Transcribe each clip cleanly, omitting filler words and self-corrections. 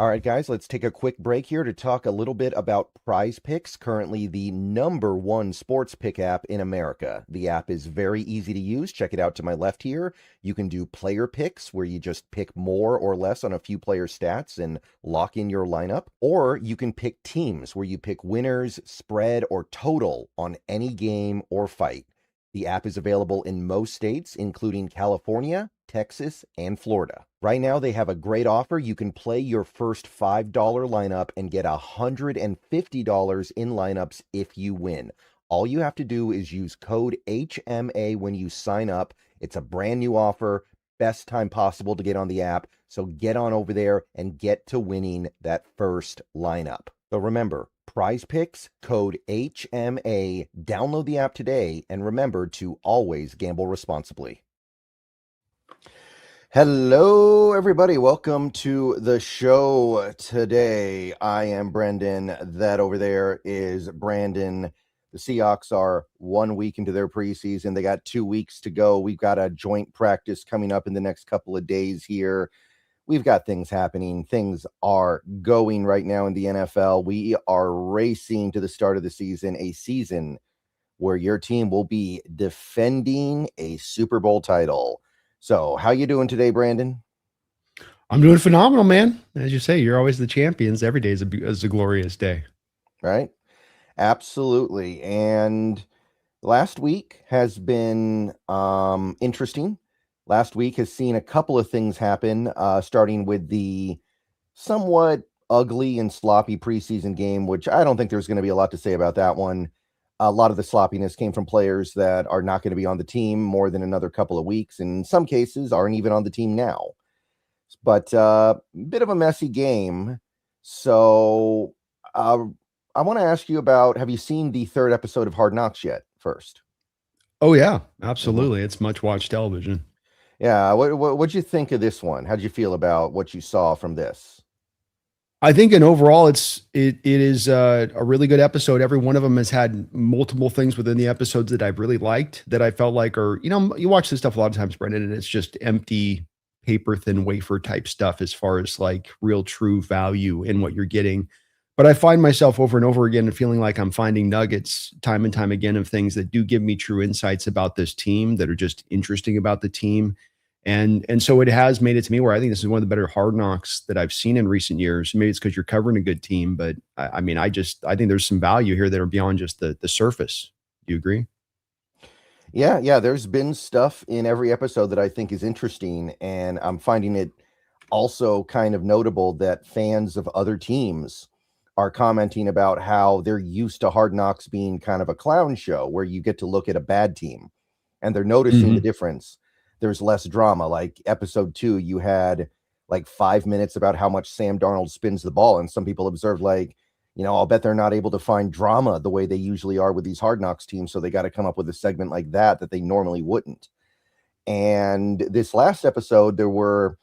All right, guys, let's take a quick break here to talk a little bit about Prize Picks, currently the number one sports pick app in America. The app is very easy to use. Check it out to my left here. You can do player picks where you just pick more or less on a few player stats and lock in your lineup. Or you can pick teams where you pick winners, spread, or total on any game or fight. The app is available in most states, including California, Texas, and Florida. Right now, they have a great offer. You can play your first $5 lineup and get $150 in lineups if you win. All you have to do is use code HMA when you sign up. It's a brand new offer, best time possible to get on the app. So get on over there and get to winning that first lineup. So remember, Prize Picks, code HMA. Download the app today, and remember to always gamble responsibly. Hello, everybody. Welcome to the show today. I am Brendan. That over there is Brandon. The Seahawks are 1 week into their preseason. They got 2 weeks to go. We've got a joint practice coming up in the next couple of days here. We've got things happening. Things are going right now in the NFL. We are racing to the start of the season, a season where your team will be defending a Super Bowl title. So how you doing today, Brandon? I'm doing phenomenal, man. As you say, you're always the champions. Every day is a glorious day. Right? Absolutely. And last week has been interesting. Last week has seen a couple of things happen, starting with the somewhat ugly and sloppy preseason game, which I don't think there's going to be a lot to say about that one. A lot of the sloppiness came from players that are not going to be on the team more than another couple of weeks, and in some cases aren't even on the team now. But bit of a messy game. So I want to ask you about, have you seen the third episode of Hard Knocks yet first? Oh, yeah, absolutely. It's much watched television. Yeah. What'd you think of this one? How'd you feel about what you saw from this? I think in overall, it is a really good episode. Every one of them has had multiple things within the episodes that I've really liked, that I felt like are, you watch this stuff a lot of times, Brendan, and it's just empty paper thin wafer type stuff as far as like real true value in what you're getting. But I find myself over and over again feeling like I'm finding nuggets time and time again of things that do give me true insights about this team, that are just interesting about the team. And so it has made it to me where I think this is one of the better Hard Knocks that I've seen in recent years. Maybe it's because you're covering a good team, but I mean, I think there's some value here that are beyond just the surface. Do you agree? Yeah. There's been stuff in every episode that I think is interesting, and I'm finding it also kind of notable that fans of other teams are commenting about how they're used to Hard Knocks being kind of a clown show where you get to look at a bad team, and they're noticing the difference. There's less drama. Like episode 2, you had like 5 minutes about how much Sam Darnold spins the ball, and some people observed, like, I'll bet they're not able to find drama the way they usually are with these Hard Knocks teams, so they got to come up with a segment like that they normally wouldn't. And this last episode, there were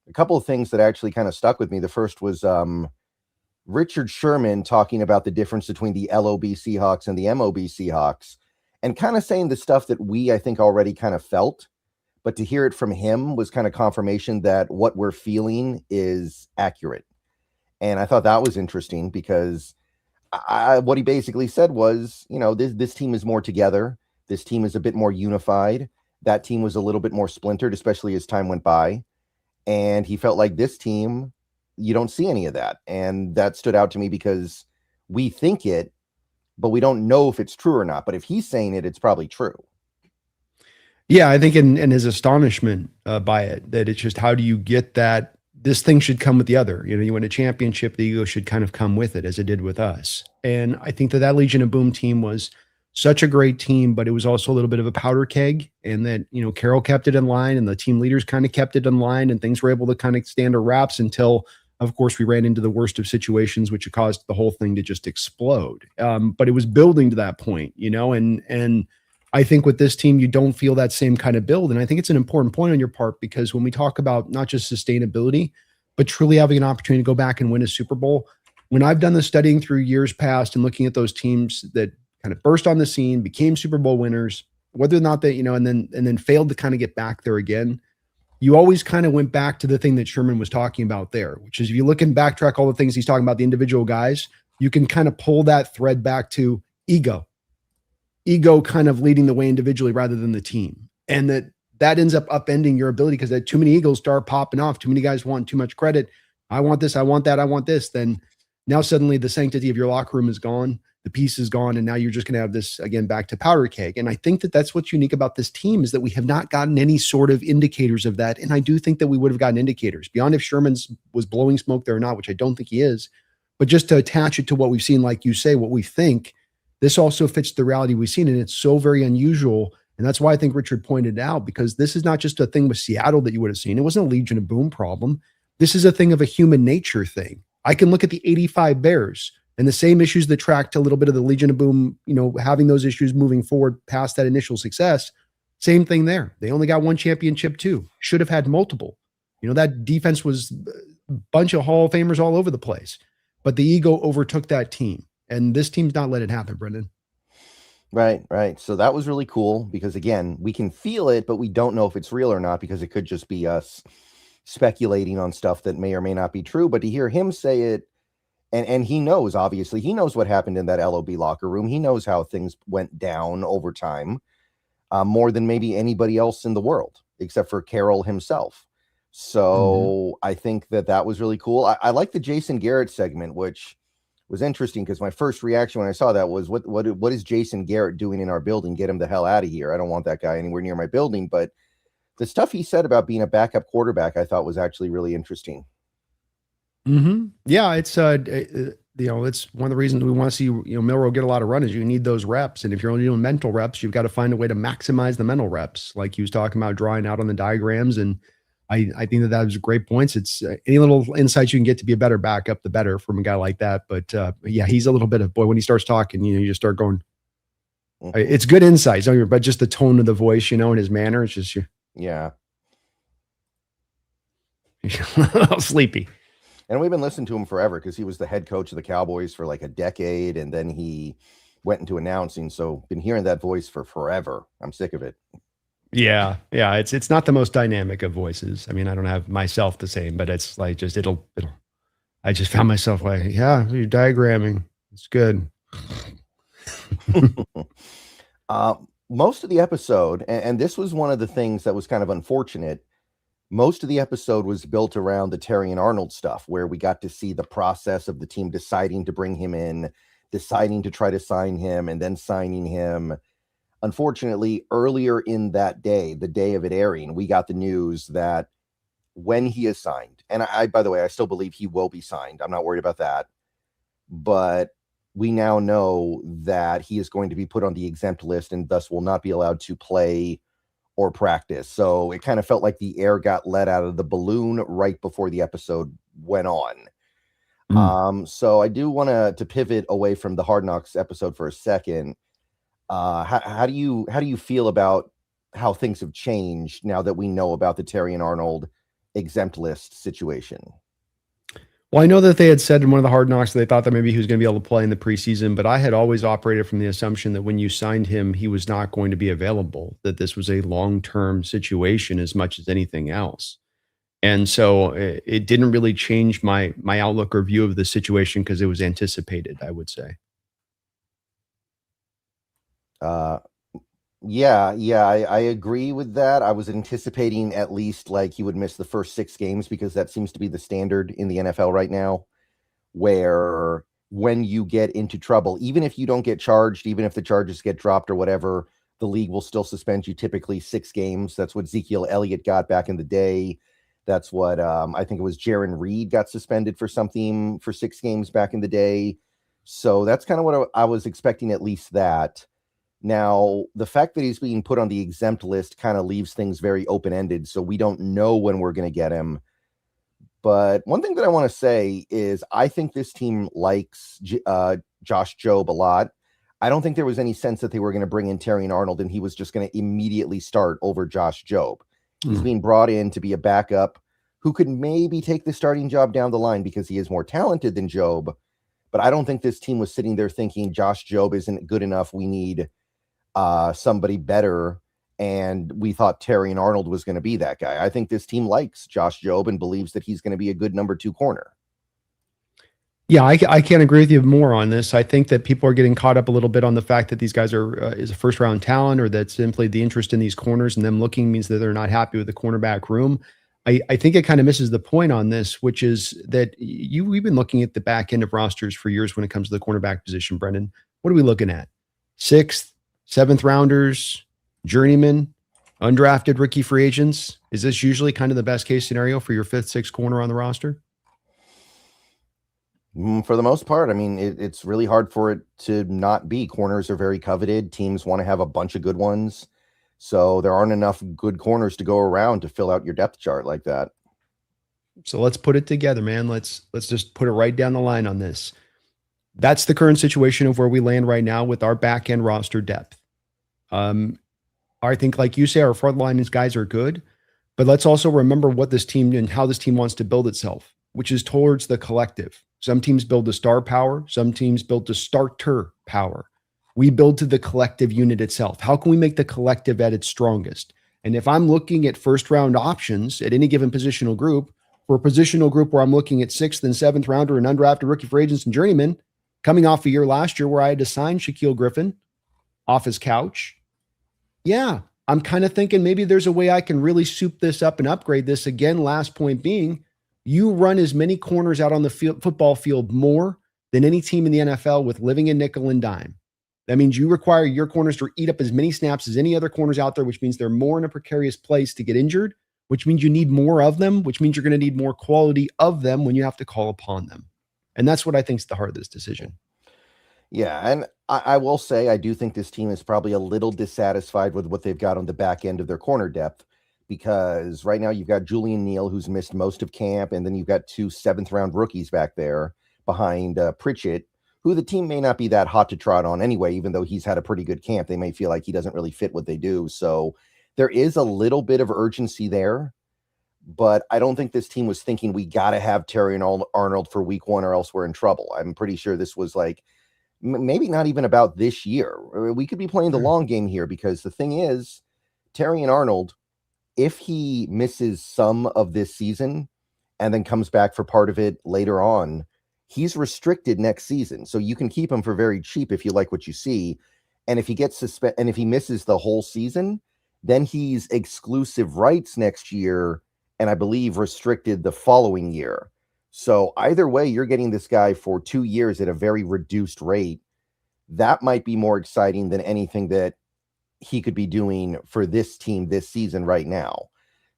a couple of things that actually kind of stuck with me. The first was Richard Sherman talking about the difference between the LOB Seahawks and the MOB Seahawks, and kind of saying the stuff that I think, already kind of felt. But to hear it from him was kind of confirmation that what we're feeling is accurate. And I thought that was interesting because what he basically said was, this team is more together. This team is a bit more unified. That team was a little bit more splintered, especially as time went by. And he felt like this team, you don't see any of that. And that stood out to me because we think it, but we don't know if it's true or not. But if he's saying it, it's probably true. Yeah, I think in his astonishment by it, that it's just, how do you get that this thing should come with the other? You win a championship, the ego should kind of come with it, as it did with us. And I think that Legion of Boom team was such a great team, but it was also a little bit of a powder keg, and that, Carroll kept it in line and the team leaders kind of kept it in line, and things were able to kind of stand to wraps until, of course, we ran into the worst of situations, which caused the whole thing to just explode. But it was building to that point, and I think with this team, you don't feel that same kind of build. And I think it's an important point on your part, because when we talk about not just sustainability, but truly having an opportunity to go back and win a Super Bowl, when I've done the studying through years past and looking at those teams that kind of burst on the scene, became Super Bowl winners, whether or not they, and then failed to kind of get back there again, you always kind of went back to the thing that Sherman was talking about there, which is if you look and backtrack all the things he's talking about, the individual guys, you can kind of pull that thread back to ego kind of leading the way individually rather than the team. And that ends up upending your ability because that too many egos start popping off. Too many guys want too much credit. I want this. I want that. I want this. Then now suddenly the sanctity of your locker room is gone. The piece is gone. And now you're just going to have this again, back to powder keg. And I think that that's what's unique about this team is that we have not gotten any sort of indicators of that. And I do think that we would have gotten indicators beyond if Sherman's was blowing smoke there or not, which I don't think he is, but just to attach it to what we've seen, like you say, what we think, this also fits the reality we've seen. And it's so very unusual. And that's why I think Richard pointed it out, because this is not just a thing with Seattle that you would have seen. It wasn't a Legion of Boom problem. This is a thing of a human nature thing. I can look at the 85 Bears and the same issues that tracked a little bit of the Legion of Boom, having those issues moving forward past that initial success. Same thing there. They only got one championship too. Should have had multiple. That defense was a bunch of Hall of Famers all over the place, but the ego overtook that team. And this team's not let it happen, Brendan. Right. So that was really cool because, again, we can feel it, but we don't know if it's real or not because it could just be us speculating on stuff that may or may not be true. But to hear him say it, and he knows, obviously, he knows what happened in that LOB locker room. He knows how things went down over time, more than maybe anybody else in the world, except for Carroll himself. So I think that was really cool. I like the Jason Garrett segment, which was interesting because my first reaction when I saw that was, what is Jason Garrett doing in our building? Get him the hell out of here. I don't want that guy anywhere near my building. But the stuff he said about being a backup quarterback, I thought was actually really interesting. Yeah, it's it's one of the reasons we want to see Milroe get a lot of run is you need those reps, and if you're only doing mental reps, you've got to find a way to maximize the mental reps, like he was talking about drawing out on the diagrams. And I think that was great points. It's any little insights you can get to be a better backup, the better from a guy like that. But yeah, he's a little bit of when he starts talking, you just start going. It's good insights, but just the tone of the voice, and his manner, it's just yeah, a little sleepy. And we've been listening to him forever because he was the head coach of the Cowboys for like a decade, and then he went into announcing. So been hearing that voice for forever. I'm sick of it. Yeah. It's not the most dynamic of voices. I mean, I don't have myself the same, but it's like just it'll. I just found myself like, yeah, you're diagramming. It's good. Most of the episode, and this was one of the things that was kind of unfortunate. Most of the episode was built around the Terrion Arnold stuff, where we got to see the process of the team deciding to bring him in, deciding to try to sign him, and then signing him. Unfortunately, earlier in that day, the day of it airing, we got the news that when he is signed, and I, by the way, I still believe he will be signed. I'm not worried about that. But we now know that he is going to be put on the exempt list and thus will not be allowed to play or practice. So it kind of felt like the air got let out of the balloon right before the episode went on. So I do want to pivot away from the Hard Knocks episode for a second. How do you feel about how things have changed now that we know about the Terrion Arnold exempt list situation? Well, I know that they had said in one of the Hard Knocks that they thought that maybe he was going to be able to play in the preseason, but I had always operated from the assumption that when you signed him, he was not going to be available, that this was a long-term situation as much as anything else. And so it didn't really change my outlook or view of the situation because it was anticipated, I would say. Yeah, I agree with that. I was anticipating at least like he would miss the first 6 games because that seems to be the standard in the NFL right now, where when you get into trouble, even if you don't get charged, even if the charges get dropped or whatever, the league will still suspend you typically 6 games. That's what Ezekiel Elliott got back in the day. That's what I think it was Jaron Reed got suspended for something for 6 games back in the day. So that's kind of what I was expecting, at least that. Now, the fact that he's being put on the exempt list kind of leaves things very open-ended, so we don't know when we're going to get him. But one thing that I want to say is I think this team likes Josh Jobe a lot. I don't think there was any sense that they were going to bring in Terrion Arnold and he was just going to immediately start over Josh Jobe. He's being brought in to be a backup who could maybe take the starting job down the line because he is more talented than Jobe. But I don't think this team was sitting there thinking Josh Jobe isn't good enough. We need somebody better. and we thought Terry and Arnold was going to be that guy. I think this team likes Josh Jobe and believes that he's going to be a good number 2 corner. Yeah, I can't agree with you more on this. I think that people are getting caught up a little bit on the fact that these guys are is a first round talent, or that simply the interest in these corners and them looking means that they're not happy with the cornerback room. I think it kind of misses the point on this, which is that we've been looking at the back end of rosters for years when it comes to the cornerback position, Brendan. What are we looking at? 6th, 7th rounders, journeymen, undrafted rookie free agents. Is this usually kind of the best case scenario for your 5th, 6th corner on the roster? For the most part, I mean, it's really hard for it to not be. Corners are very coveted. Teams want to have a bunch of good ones. So there aren't enough good corners to go around to fill out your depth chart like that. So let's put it together, man. Let's just put it right down the line on this. That's the current situation of where we land right now with our back end roster depth. I think, like you say, our front line guys are good, but let's also remember what this team and how this team wants to build itself, which is towards the collective. Some teams build to star power. Some teams build to starter power. We build to the collective unit itself. How can we make the collective at its strongest? And if I'm looking at first round options at any given positional group, for a positional group where I'm looking at 6th and 7th rounder and undrafted rookie free agents and journeymen, coming off a year last year where I had to sign Shaquille Griffin off his couch, yeah, I'm kind of thinking maybe there's a way I can really soup this up and upgrade this. Again, last point being, you run as many corners out on the football field more than any team in the NFL with living in nickel and dime. That means you require your corners to eat up as many snaps as any other corners out there, which means they're more in a precarious place to get injured, which means you need more of them, which means you're going to need more quality of them when you have to call upon them. And that's what I think is the heart of this decision. Yeah, and I will say I do think this team is probably a little dissatisfied with what they've got on the back end of their corner depth, because right now you've got Julian Neal, who's missed most of camp, and then you've got 2 7th-round rookies back there behind Pritchett, who the team may not be that hot to trot on anyway, even though he's had a pretty good camp. They may feel like he doesn't really fit what they do. So there is a little bit of urgency there, but I don't think this team was thinking we got to have Terry and Arnold for week 1 or else we're in trouble. I'm pretty sure this was like maybe not even about this year. We could be playing the long game here, because the thing is, Terry and Arnold, if he misses some of this season and then comes back for part of it later on, he's restricted next season. So you can keep him for very cheap if you like what you see. And if he gets suspended, and if he misses the whole season, then he's exclusive rights next year, and I believe restricted the following year. So either way, you're getting this guy for 2 years at a very reduced rate. That might be more exciting than anything that he could be doing for this team this season right now.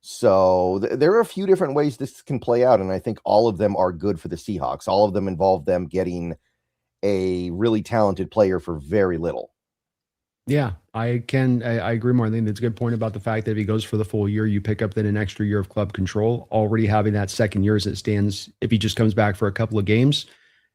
So there are a few different ways this can play out, and I think all of them are good for the Seahawks. All of them involve them getting a really talented player for very little. Yeah, I agree more. I think that's a good point about the fact that if he goes for the full year, you pick up then an extra year of club control, already having that second year as it stands if he just comes back for a couple of games.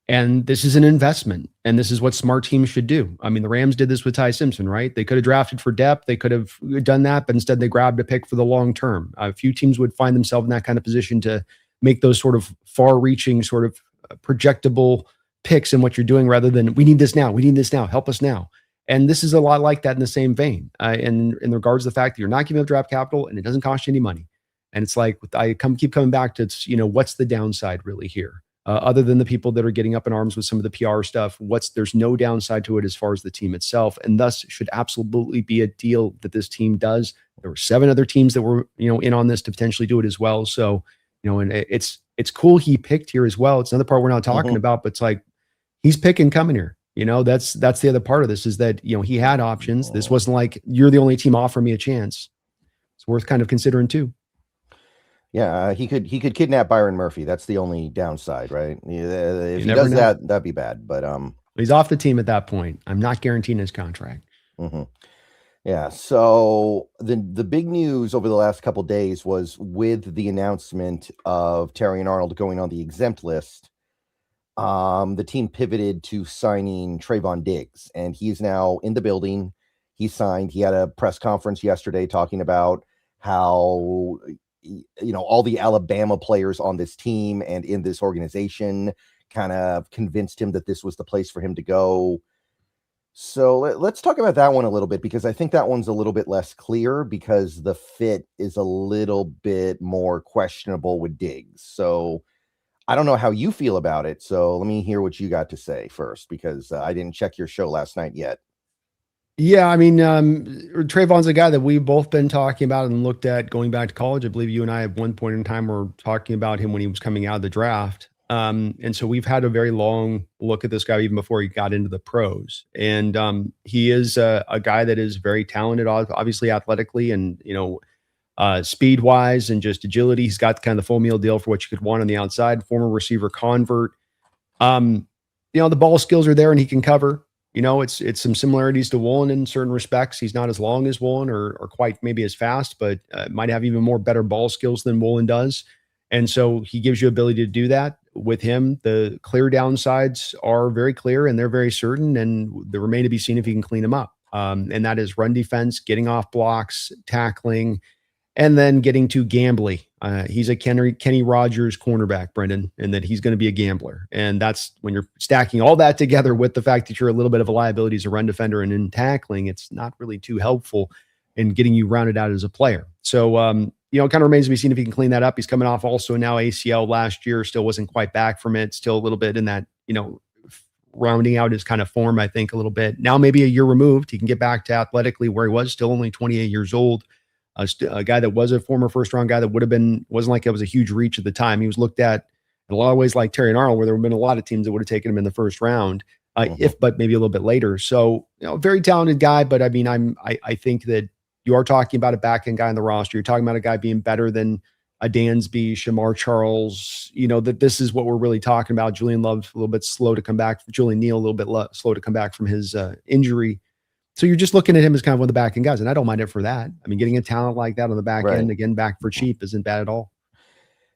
And this is an investment, and this is what smart teams should do. I mean, the Rams did this with Ty Simpson, right? They could have drafted for depth. They could have done that, but instead they grabbed a pick for the long term. A few teams would find themselves in that kind of position to make those sort of far-reaching, sort of projectable picks in what you're doing, rather than we need this now, help us now. And this is a lot like that in the same vein, in regards to the fact that you're not giving up draft capital and it doesn't cost you any money. And it's like, keep coming back to, it's, what's the downside really here? Other than the people that are getting up in arms with some of the PR stuff, there's no downside to it as far as the team itself, and thus should absolutely be a deal that this team does. There were 7 other teams that were, in on this to potentially do it as well. So, and it's cool he picked here as well. It's another part we're not talking about, but it's like, he's picking coming here. That's the other part of this, is that, he had options. This wasn't like you're the only team offering me a chance. It's worth kind of considering too. Yeah, he could kidnap Byron Murphy. That's the only downside, right? If he does that, that'd be bad. But he's off the team at that point. I'm not guaranteeing his contract. Yeah. So the big news over the last couple of days was with the announcement of Terry and Arnold going on the exempt list. The team pivoted to signing Trayvon Diggs, and he's now in the building. He signed. He had a press conference yesterday talking about how all the Alabama players on this team and in this organization kind of convinced him that this was the place for him to go. So let's talk about that one a little bit because I think that one's a little bit less clear because the fit is a little bit more questionable with Diggs. So I don't know how you feel about it. So let me hear what you got to say first because I didn't check your show last night yet. Yeah, I mean, Trayvon's a guy that we've both been talking about and looked at going back to college. I believe you and I at one point in time were talking about him when he was coming out of the draft. And so we've had a very long look at this guy even before he got into the pros. And he is a guy that is very talented, obviously athletically and, speed wise and just agility. He's got kind of the full meal deal for what you could want on the outside, former receiver convert. Um, the ball skills are there and he can cover. It's some similarities to Woolen in certain respects. He's not as long as Woolen or quite maybe as fast, but might have even more better ball skills than Woolen does. And so he gives you ability to do that. With him, the clear downsides are very clear and they're very certain, and they remain to be seen if he can clean them up. And that is run defense, getting off blocks, tackling, and then getting to gambly. He's a Kenny Rogers cornerback, Brendan, and that he's going to be a gambler. And that's when you're stacking all that together with the fact that you're a little bit of a liability as a run defender and in tackling, it's not really too helpful in getting you rounded out as a player. So, it kind of remains to be seen if he can clean that up. He's coming off also now ACL last year, still wasn't quite back from it, still a little bit in that, rounding out his kind of form, I think, a little bit. Now, maybe a year removed, he can get back to athletically where he was, still only 28 years old. A guy that was a former first round guy that wasn't like it was a huge reach at the time. He was looked at in a lot of ways like Terry Arnold, where there would have been a lot of teams that would have taken him in the first round, but maybe a little bit later. So, very talented guy. But I mean, I think that you are talking about a back end guy on the roster. You're talking about a guy being better than a Dansby, Shamar Charles. That this is what we're really talking about. Julian Love a little bit slow to come back. Julian Neal a little bit slow to come back from his injury. So you're just looking at him as kind of one of the back end guys, and I don't mind it for that. I mean, getting a talent like that on the back end, again, back for cheap isn't bad at all.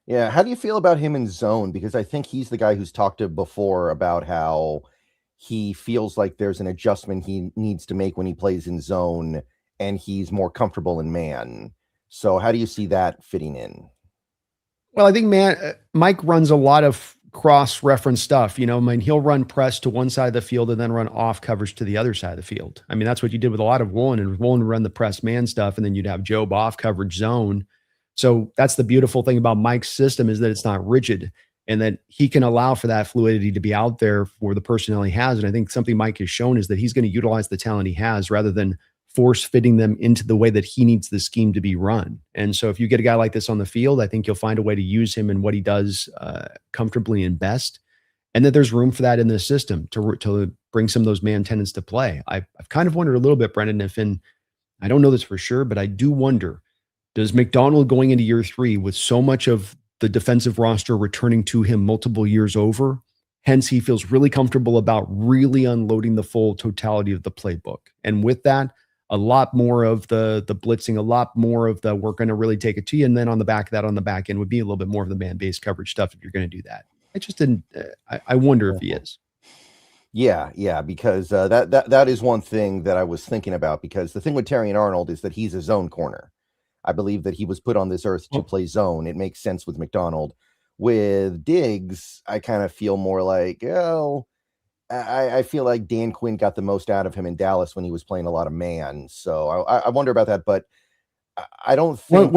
Yeah. How do you feel about him in zone? Because I think he's the guy who's talked to before about how he feels like there's an adjustment he needs to make when he plays in zone and he's more comfortable in man. So how do you see that fitting in? Well, I think Mike runs a lot of cross-reference stuff. He'll run press to one side of the field and then run off coverage to the other side of the field. I mean, that's what you did with a lot of Woolen, and Woolen would run the press man stuff, and then you'd have Job off coverage zone. So that's the beautiful thing about Mike's system is that it's not rigid and that he can allow for that fluidity to be out there for the personnel he has. And I think something Mike has shown is that he's going to utilize the talent he has rather than force fitting them into the way that he needs the scheme to be run. And so if you get a guy like this on the field, I think you'll find a way to use him in what he does comfortably and best. And that there's room for that in the system to bring some of those man tenants to play. I've kind of wondered a little bit, Brendan, I don't know this for sure, but I do wonder, does McDonald going into year 3 with so much of the defensive roster returning to him multiple years over, hence he feels really comfortable about really unloading the full totality of the playbook. And with that, a lot more of the blitzing, a lot more of the we're going to really take it to you. And then on the back of that, on the back end would be a little bit more of the man-based coverage stuff if you're going to do that. I just didn't, I wonder if he is. Yeah, because that is one thing that I was thinking about, because the thing with Terry and Arnold is that he's a zone corner. I believe that he was put on this earth to play zone. It makes sense with McDonald. With Diggs, I kind of feel more like, I feel like Dan Quinn got the most out of him in Dallas when he was playing a lot of man. So I wonder about that, but I don't think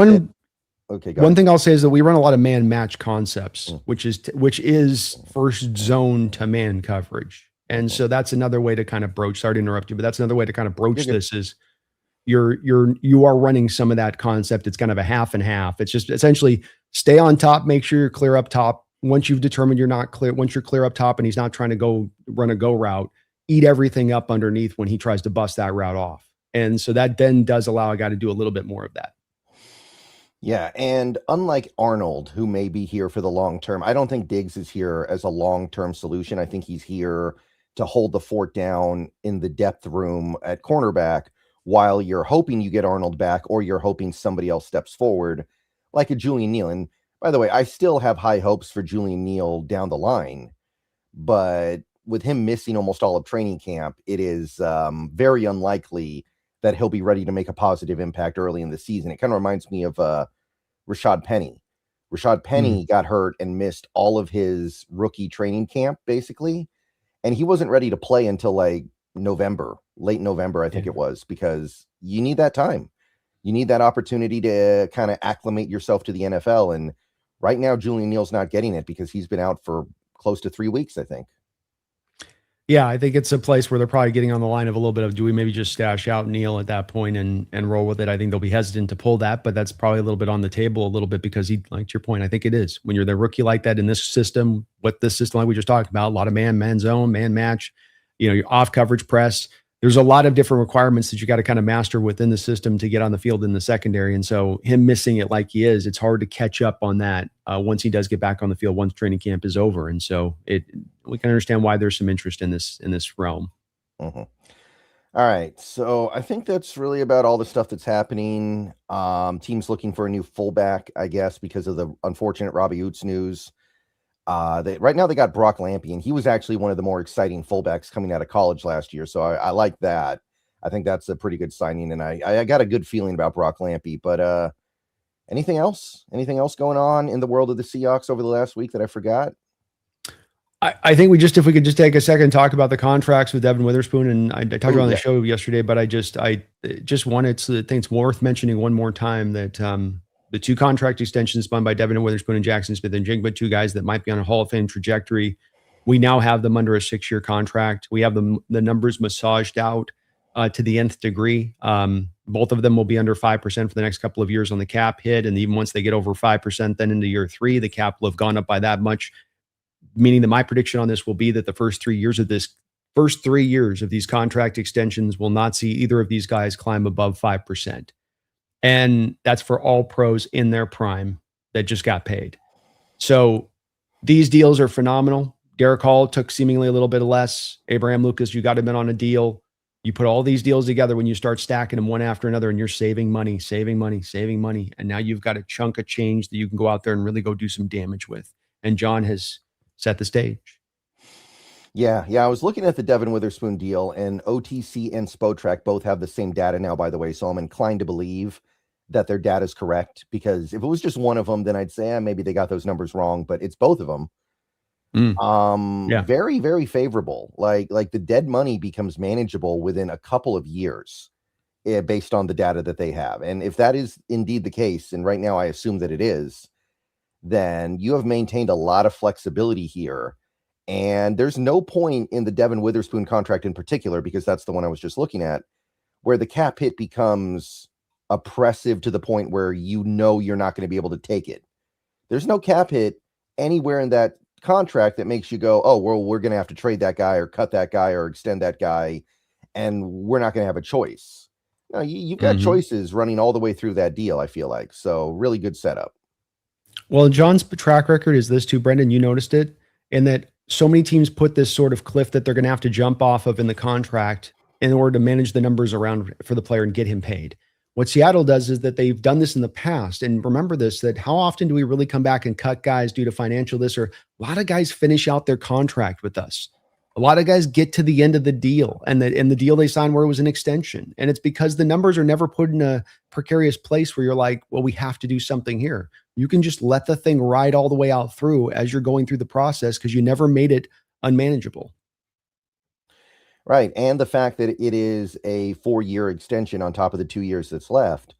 okay. One thing I'll say is that we run a lot of man match concepts, which is first zone to man coverage. And so that's another way to kind of broach, sorry to interrupt you, but that's another way to kind of broach this is you are running some of that concept. It's kind of a half and half. It's just essentially stay on top, make sure you're clear up top. Once you've determined you're not clear, once you're clear up top and he's not trying to run a go route, eat everything up underneath when he tries to bust that route off. And so that then does allow a guy to do a little bit more of that. Yeah. And unlike Arnold, who may be here for the long term, I don't think Diggs is here as a long-term solution. I think he's here to hold the fort down in the depth room at cornerback while you're hoping you get Arnold back or you're hoping somebody else steps forward, like a Julian Neal. And by the way, I still have high hopes for Julian Neal down the line, but with him missing almost all of training camp, it is very unlikely that he'll be ready to make a positive impact early in the season. It kind of reminds me of Rashad Penny. Rashad Penny got hurt and missed all of his rookie training camp, basically, and he wasn't ready to play until like late November, I think Yeah. it was, because you need that time. You need that opportunity to kind of acclimate yourself to the NFL. And right now, Julian Neal's not getting it because he's been out for close to 3 weeks, I think. Yeah, I think it's a place where they're probably getting on the line of a little bit of, do we maybe just stash out Neal at that point and roll with it? I think they'll be hesitant to pull that, but that's probably a little bit on the table a little bit because he, like to your point, I think it is. When you're the rookie like that in this system, what this system like we just talked about, a lot of man zone, man match, your off coverage press. There's a lot of different requirements that you got to kind of master within the system to get on the field in the secondary. And so him missing it like he is, it's hard to catch up on that once he does get back on the field, once training camp is over. And so we can understand why there's some interest in this realm. Mm-hmm. All right. So I think that's really about all the stuff that's happening. Teams looking for a new fullback, I guess, because of the unfortunate Robbie Oots news. Right now they got Brock Lampy, and he was actually one of the more exciting fullbacks coming out of college last year. So I like that. I think that's a pretty good signing, and I got a good feeling about Brock Lampy. But anything else? Anything else going on in the world of the Seahawks over the last week that I forgot? I think if we could just take a second and talk about the contracts with Devin Witherspoon, and I talked about on the show yesterday, but I just wanted to think it's worth mentioning one more time that the 2 contract extensions spun by Devin Witherspoon and Jackson Smith-Njigba, 2 guys that might be on a Hall of Fame trajectory. We now have them under a 6-year contract. We have the numbers massaged out to the nth degree. Both of them will be under 5% for the next couple of years on the cap hit. And even once they get over 5%, then into year 3, the cap will have gone up by that much, meaning that my prediction on this will be that the first 3 years of these contract extensions will not see either of these guys climb above 5%. And that's for all pros in their prime that just got paid. So these deals are phenomenal. Derek Hall took seemingly a little bit less. Abraham Lucas, you got him in on a deal. You put all these deals together when you start stacking them one after another, and you're saving money. And now you've got a chunk of change that you can go out there and really go do some damage with. And John has set the stage. Yeah. I was looking at the Devin Witherspoon deal, and OTC and Spotrac both have the same data now, by the way. So I'm inclined to believe that their data is correct, because if it was just one of them, then I'd say maybe they got those numbers wrong, but it's both of them. Very, very favorable. Like the dead money becomes manageable within a couple of years based on the data that they have. And if that is indeed the case, and right now I assume that it is, then you have maintained a lot of flexibility here. And there's no point in the Devin Witherspoon contract in particular, because that's the one I was just looking at, where the cap hit becomes oppressive to the point where you're not going to be able to take it. There's no cap hit anywhere in that contract that makes you go, oh, well, we're going to have to trade that guy or cut that guy or extend that guy, and we're not going to have a choice. No, you've got choices running all the way through that deal, I feel like. So really good setup. Well, John's track record is this too, Brendan. You noticed it, in that so many teams put this sort of cliff that they're going to have to jump off of in the contract in order to manage the numbers around for the player and get him paid. What Seattle does is that they've done this in the past. And remember this, that how often do we really come back and cut guys due to financial this, or a lot of guys finish out their contract with us. A lot of guys get to the end of the deal, and the deal they signed where it was an extension. And it's because the numbers are never put in a precarious place where you're like, well, we have to do something here. You can just let the thing ride all the way out through as you're going through the process, because you never made it unmanageable. Right. And the fact that it is a 4-year extension on top of the 2 years that's left.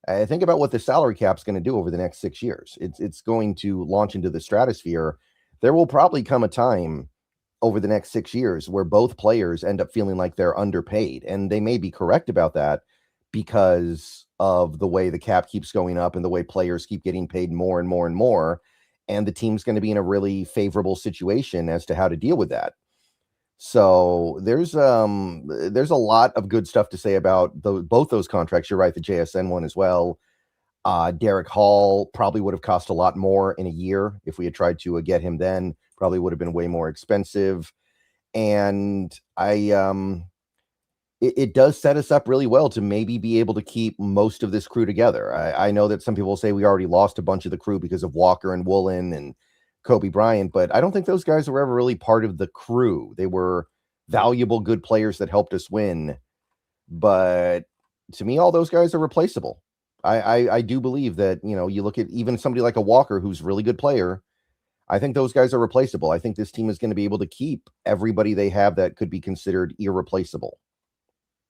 I think about what the salary cap's going to do over the next 6 years. It's going to launch into the stratosphere. There will probably come a time over the next 6 years where both players end up feeling like they're underpaid. And they may be correct about that because of the way the cap keeps going up and the way players keep getting paid more and more and more. And the team's going to be in a really favorable situation as to how to deal with that. So there's a lot of good stuff to say about both those contracts. You're right, the JSN one as well. Derek Hall probably would have cost a lot more in a year if we had tried to get him then. Probably would have been way more expensive. And it does set us up really well to maybe be able to keep most of this crew together. I know that some people say we already lost a bunch of the crew because of Walker and Woolen and Kobe Bryant, but I don't think those guys were ever really part of the crew. They were valuable, good players that helped us win. But to me, all those guys are replaceable. I do believe that, you look at even somebody like a Walker, who's a really good player. I think those guys are replaceable. I think this team is going to be able to keep everybody they have that could be considered irreplaceable.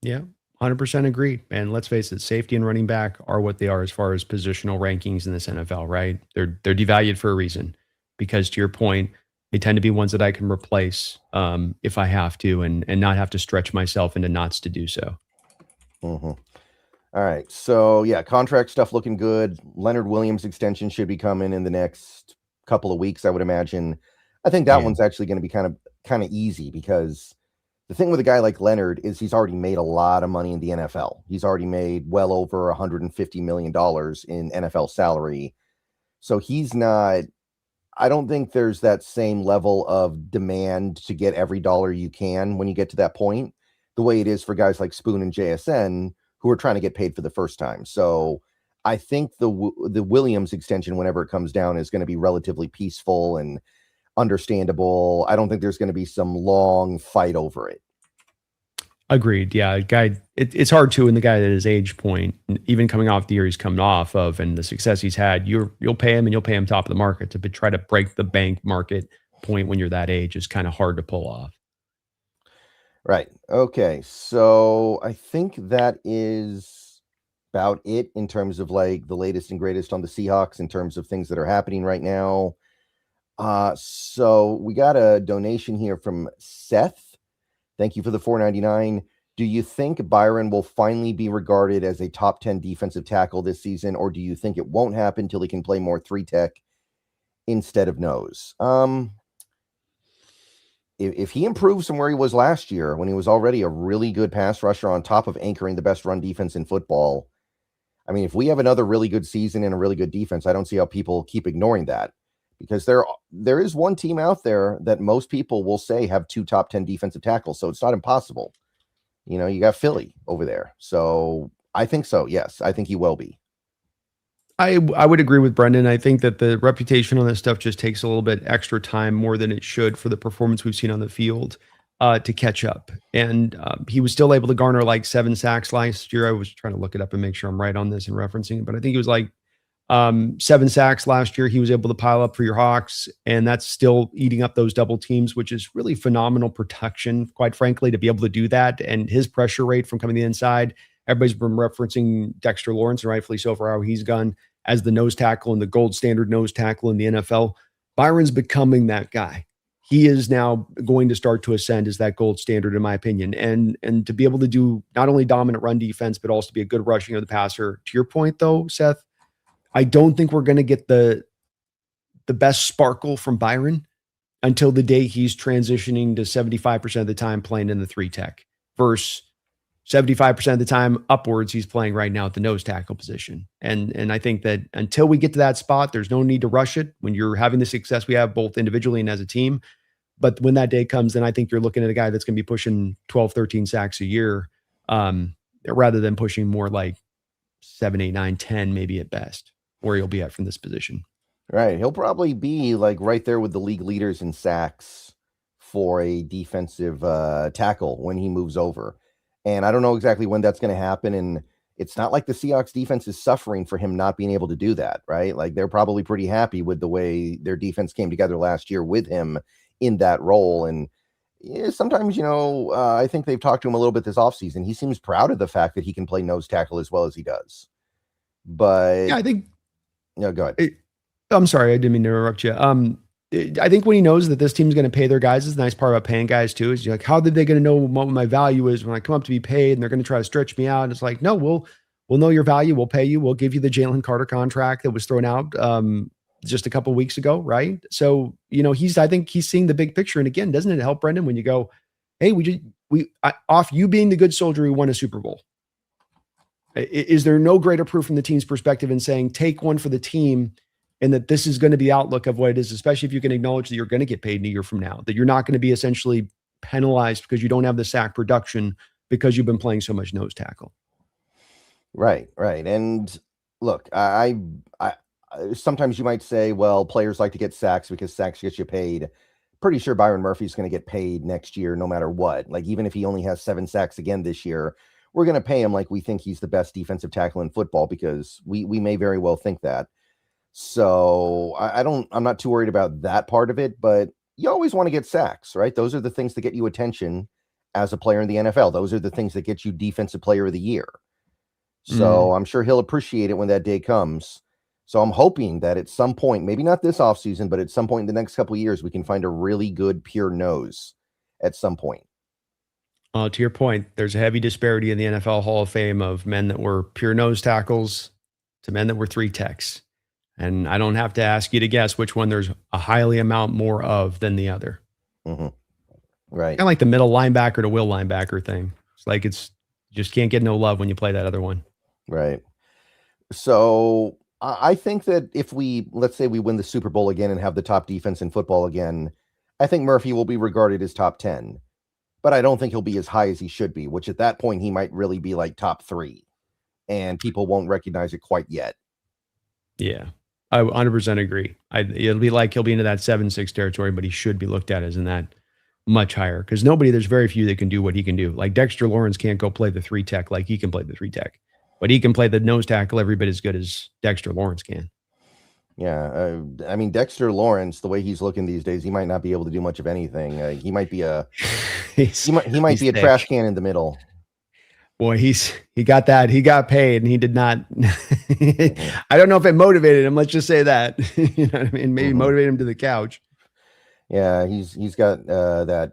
Yeah, 100% agree. And let's face it, safety and running back are what they are as far as positional rankings in this NFL, right? They're devalued for a reason because, to your point, they tend to be ones that I can replace if I have to, and not have to stretch myself into knots to do so. Mm-hmm. All right. So, yeah, contract stuff looking good. Leonard Williams extension should be coming in the next couple of weeks, I would imagine. I think that Yeah. one's actually going to be kind of easy because the thing with a guy like Leonard is he's already made a lot of money in the NFL. He's already made well over $150 million in NFL salary. So he's not, I don't think there's that same level of demand to get every dollar you can when you get to that point, the way it is for guys like Spoon and JSN who are trying to get paid for the first time. So I think the Williams extension, whenever it comes down, is going to be relatively peaceful and understandable. I don't think there's going to be some long fight over it. Agreed. Yeah, guy. It's hard to, in the guy at his age point, even coming off the year he's coming off of, and the success he's had, you'll pay him, and you'll pay him top of the market. To try to break the bank market point when you're that age is kind of hard to pull off. Right. Okay. So I think that is about it in terms of like the latest and greatest on the Seahawks in terms of things that are happening right now. So we got a donation here from Seth. Thank you for the $4.99. Do you think Byron will finally be regarded as a top 10 defensive tackle this season, or do you think it won't happen till he can play more 3-tech instead of nose? If he improves from where he was last year, when he was already a really good pass rusher on top of anchoring the best run defense in football, I mean, if we have another really good season and a really good defense, I don't see how people keep ignoring that, because there is one team out there that most people will say have 2 top 10 defensive tackles, so it's not impossible. You know, you got Philly over there. So I think so. Yes, I think he will be. I would agree with Brendan. I think that the reputation on this stuff just takes a little bit extra time, more than it should, for the performance we've seen on the field to catch up. And he was still able to garner like 7 sacks last year. I was trying to look it up and make sure I'm right on this and referencing it, but I think it was like 7 sacks last year he was able to pile up for your Hawks, and that's still eating up those double teams, which is really phenomenal protection, quite frankly, to be able to do that. And his pressure rate from coming to the inside, everybody's been referencing Dexter Lawrence, and rightfully so, for how he's gone as the nose tackle and the gold standard nose tackle in the NFL. Byron's becoming that guy. He is now going to start to ascend as that gold standard, in my opinion. And to be able to do not only dominant run defense, but also to be a good rushing of the passer. To your point, though, Seth, I don't think we're going to get the best sparkle from Byron until the day he's transitioning to 75% of the time playing in the 3-tech versus 75% of the time upwards he's playing right now at the nose tackle position. And I think that until we get to that spot, there's no need to rush it when you're having the success we have both individually and as a team. But when that day comes, then I think you're looking at a guy that's going to be pushing 12, 13 sacks a year, rather than pushing more like 7, 8, 9, 10, maybe at best, where he'll be at from this position. Right. He'll probably be like right there with the league leaders in sacks for a defensive tackle when he moves over. And I don't know exactly when that's going to happen. And it's not like the Seahawks defense is suffering for him not being able to do that, right? Like they're probably pretty happy with the way their defense came together last year with him in that role. And yeah, sometimes, I think they've talked to him a little bit this offseason. He seems proud of the fact that he can play nose tackle as well as he does. But yeah, I think. No, go ahead. I'm sorry, I didn't mean to interrupt you. I think when he knows that this team's going to pay their guys, is the nice part about paying guys too. Is you're like, how are they going to know what my value is when I come up to be paid, and they're going to try to stretch me out? And it's like, no, we'll know your value. We'll pay you. We'll give you the Jalen Carter contract that was thrown out just a couple of weeks ago, right? So I think he's seeing the big picture. And again, doesn't it help, Brendan, when you go, hey, off you being the good soldier, we won a Super Bowl. Is there no greater proof from the team's perspective in saying, take one for the team, and that this is going to be the outlook of what it is, especially if you can acknowledge that you're going to get paid in a year from now, that you're not going to be essentially penalized because you don't have the sack production because you've been playing so much nose tackle. Right. And look, I sometimes you might say, well, players like to get sacks because sacks get you paid. Pretty sure Byron Murphy's going to get paid next year no matter what. Like, even if he only has 7 sacks again this year, we're going to pay him like we think he's the best defensive tackle in football, because we may very well think that. So I'm not too worried about that part of it, but you always want to get sacks, right? Those are the things that get you attention as a player in the NFL. Those are the things that get you defensive player of the year. So I'm sure he'll appreciate it when that day comes. So I'm hoping that at some point, maybe not this offseason, but at some point in the next couple of years, we can find a really good pure nose at some point. To your point, there's a heavy disparity in the NFL Hall of Fame of men that were pure nose tackles to men that were three techs. And I don't have to ask you to guess which one there's a highly amount more of than the other. Mm-hmm. Right. Kind of like the middle linebacker to will linebacker thing. It's like you just can't get no love when you play that other one. Right. So I think that if let's say we win the Super Bowl again and have the top defense in football again, I think Murphy will be regarded as top 10. But I don't think he'll be as high as he should be, which at that point he might really be like top 3. And people won't recognize it quite yet. Yeah. I 100% agree. It'll be like he'll be into that 7-6 territory, but he should be looked at as in that much higher because there's very few that can do what he can do. Like Dexter Lawrence can't go play the 3 tech like he can play the 3 tech, but he can play the nose tackle every bit as good as Dexter Lawrence can. Yeah. I mean, Dexter Lawrence, the way he's looking these days, he might not be able to do much of anything. He might be he might be a trash can in the middle. Boy, he got that. He got paid and he did not. I don't know if it motivated him. Let's just say that. You know what I mean? Maybe motivate him to the couch. Yeah, he's got that.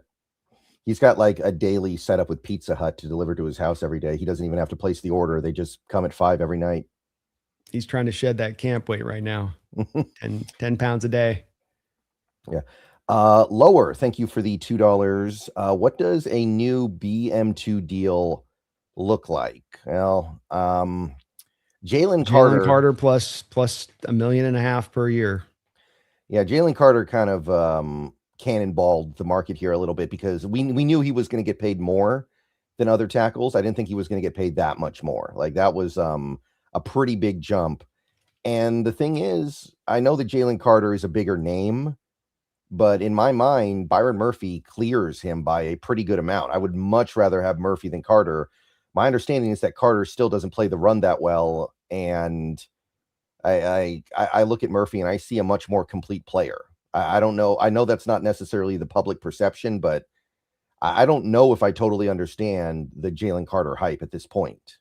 He's got like a daily setup with Pizza Hut to deliver to his house every day. He doesn't even have to place the order. They just come at 5 every night. He's trying to shed that camp weight right now. 10 pounds a day. Yeah. Lower. Thank you for the $2. What does a new BM2 deal look like? Well, Jalen Carter plus $1.5 million per year. Yeah, Jalen Carter kind of cannonballed the market here a little bit because we knew he was going to get paid more than other tackles. I didn't think he was going to get paid that much more. Like that was a pretty big jump. And the thing is, I know that Jalen Carter is a bigger name, but in my mind, Byron Murphy clears him by a pretty good amount. I would much rather have Murphy than Carter. My understanding is that Carter still doesn't play the run that well, and I look at Murphy and I see a much more complete player. I don't know. I know that's not necessarily the public perception, but I don't know if I totally understand the Jalen Carter hype at this point.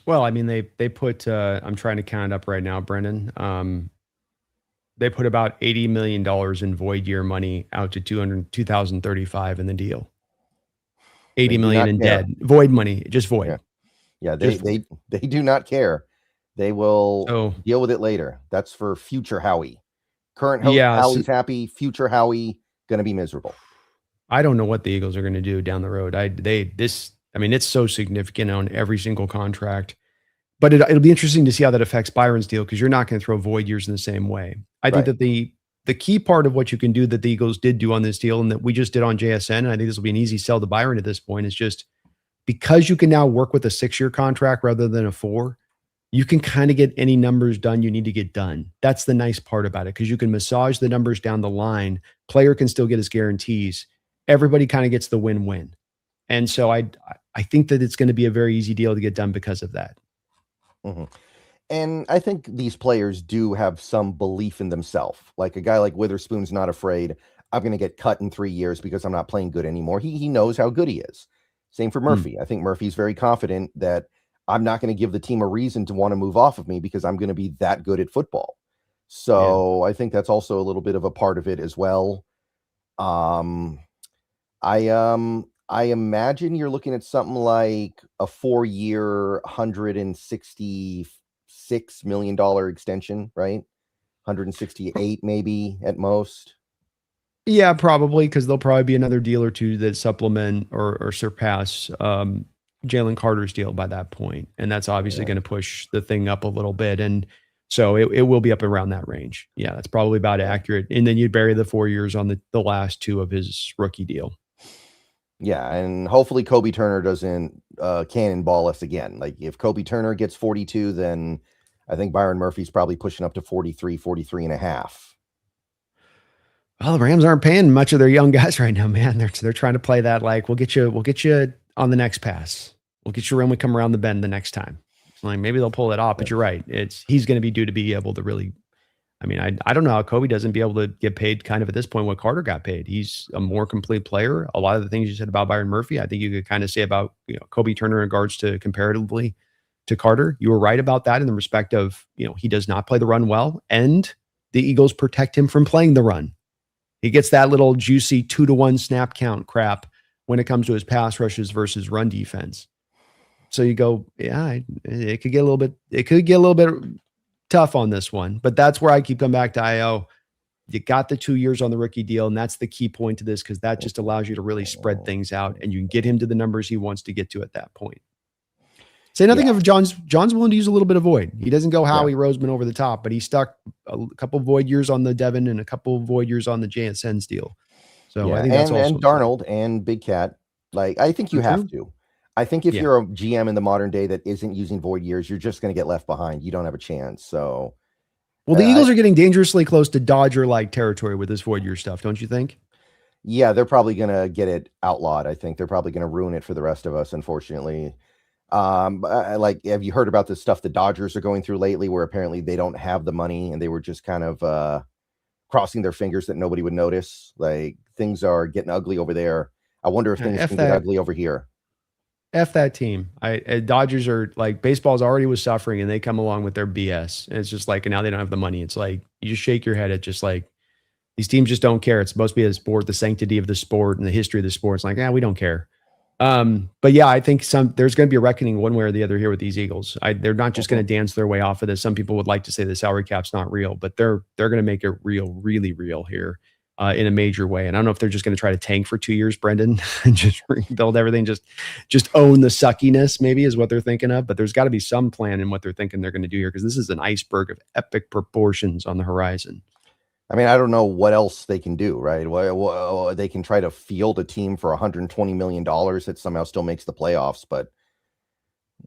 Well, I mean, they put, I'm trying to count it up right now, Brendan. They put about $80 million in void year money out to 2035 in the deal. 80 million in dead void money, just void. Yeah, they do not care. They will deal with it later. That's for future Howie. Current Howie's happy. Future Howie going to be miserable. I don't know what the Eagles are going to do down the road. It's so significant on every single contract, but it'll be interesting to see how that affects Byron's deal because you're not going to throw void years in the same way. I think that the key part of what you can do that the Eagles did do on this deal and that we just did on JSN, and I think this will be an easy sell to Byron at this point, is just because you can now work with a 6-year contract rather than a 4, you can kind of get any numbers done you need to get done. That's the nice part about it because you can massage the numbers down the line. Player can still get his guarantees. Everybody kind of gets the win-win. And so I think that it's going to be a very easy deal to get done because of that. Mm-hmm. And I think these players do have some belief in themselves. Like a guy like Witherspoon's not afraid, I'm going to get cut in 3 years because I'm not playing good anymore. He knows how good he is. Same for Murphy. I think Murphy's very confident that I'm not going to give the team a reason to want to move off of me because I'm going to be that good at football. So I think that's also a little bit of a part of it as well. I imagine you're looking at something like a 4-year, $166 million extension, right? 168 maybe at most. Yeah, probably because there'll probably be another deal or two that supplement or surpass Jalen Carter's deal by that point. And that's obviously going to push the thing up a little bit. And so it will be up around that range. Yeah, that's probably about accurate. And then you'd bury the 4 years on the last 2 of his rookie deal. Yeah, and hopefully Kobe Turner doesn't cannonball us again. Like if Kobe Turner gets 42, then I think Byron Murphy's probably pushing up to 43 and a half. Well, the Rams aren't paying much of their young guys right now, man. They're trying to play that like we'll get you on the next pass. We'll get you when we come around the bend the next time. Like maybe they'll pull it off, but you're right. He's going to be due to be able to really I mean, I don't know how Kobe doesn't be able to get paid kind of at this point what Carter got paid. He's a more complete player. A lot of the things you said about Byron Murphy, I think you could kind of say about Kobe Turner in regards to comparatively to Carter. You were right about that in the respect of he does not play the run well, and the Eagles protect him from playing the run. He gets that little juicy 2-to-1 snap count crap when it comes to his pass rushes versus run defense. So you go, yeah, it could get a little bit tough on this one, but that's where I keep coming back to IO. You got the 2 years on the rookie deal, and that's the key point to this because that just allows you to really spread things out, and you can get him to the numbers he wants to get to at that point. Say nothing of John's willing to use a little bit of void. He doesn't go Howie Roseman over the top, but he stuck a couple void years on the Devin and a couple void years on the JSN's deal. So I think that's also and Darnold and Big Cat. Like I think you have to. I think if you're a GM in the modern day that isn't using void years, you're just going to get left behind. You don't have a chance. So, well, the Eagles are getting dangerously close to Dodger-like territory with this void year stuff, don't you think? Yeah, they're probably going to get it outlawed. I think they're probably going to ruin it for the rest of us, unfortunately. Like, have you heard about the stuff the Dodgers are going through lately where apparently they don't have the money and they were just kind of crossing their fingers that nobody would notice? Like, things are getting ugly over there. I wonder if things can get ugly over here. F that team. Dodgers are like, baseball's already was suffering and they come along with their BS. And it's just like, and now they don't have the money. It's like, you just shake your head at just like, these teams just don't care. It's supposed to be a sport, the sanctity of the sport and the history of the sport. It's like, we don't care. But yeah, I think there's going to be a reckoning one way or the other here with these Eagles. They're not just going to dance their way off of this. Some people would like to say the salary cap's not real, but they're going to make it real, really real here. In a major way. And I don't know if they're just going to try to tank for 2 years, Brendan, and just rebuild everything, just own the suckiness, maybe is what they're thinking of. But there's got to be some plan in what they're thinking they're going to do here, because this is an iceberg of epic proportions on the horizon. I mean, I don't know what else they can do, right? They can try to field a team for $120 million that somehow still makes the playoffs. But,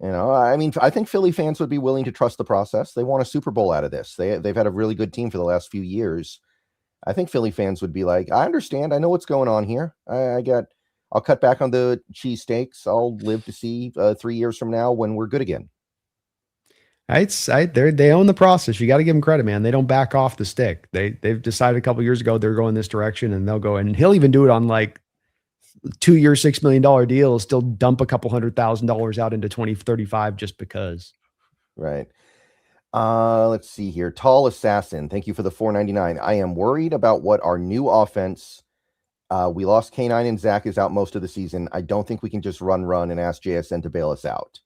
I mean, I think Philly fans would be willing to trust the process. They want a Super Bowl out of this. They've had a really good team for the last few years. I think Philly fans would be like, I understand. I know what's going on here. I'll cut back on the cheesesteaks. I'll live to see 3 years from now when we're good again. They own the process. You got to give them credit, man. They don't back off the stick. They've decided a couple years ago they're going this direction, and they'll go. And he'll even do it on like 2-year, $6 million deals. Still dump a couple $100,000 out into 2035 just because. Right. Let's see here. Tall Assassin, thank you for the $4.99. I am worried about what our new offense. We lost K9 and Zach is out most of the season. I don't think we can just run and ask JSN to bail us out.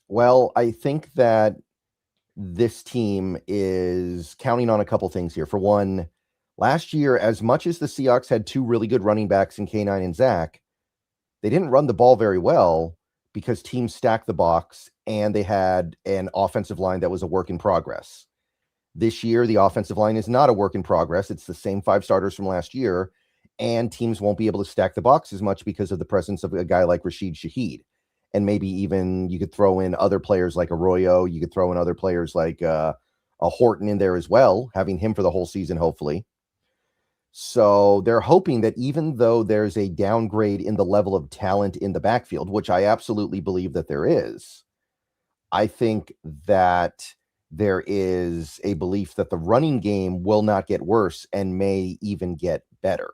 Well, I think that this team is counting on a couple things here. For one, last year, as much as the Seahawks had two really good running backs in K9 and Zach, they didn't run the ball very well because teams stacked the box and they had an offensive line that was a work in progress. This year, the offensive line is not a work in progress. It's the same 5 starters from last year, and teams won't be able to stack the box as much because of the presence of a guy like Rashid Shaheed. And maybe even you could throw in other players like Arroyo. You could throw in other players like a Horton in there as well, having him for the whole season, hopefully. So they're hoping that even though there's a downgrade in the level of talent in the backfield, which I absolutely believe that there is, I think that there is a belief that the running game will not get worse and may even get better.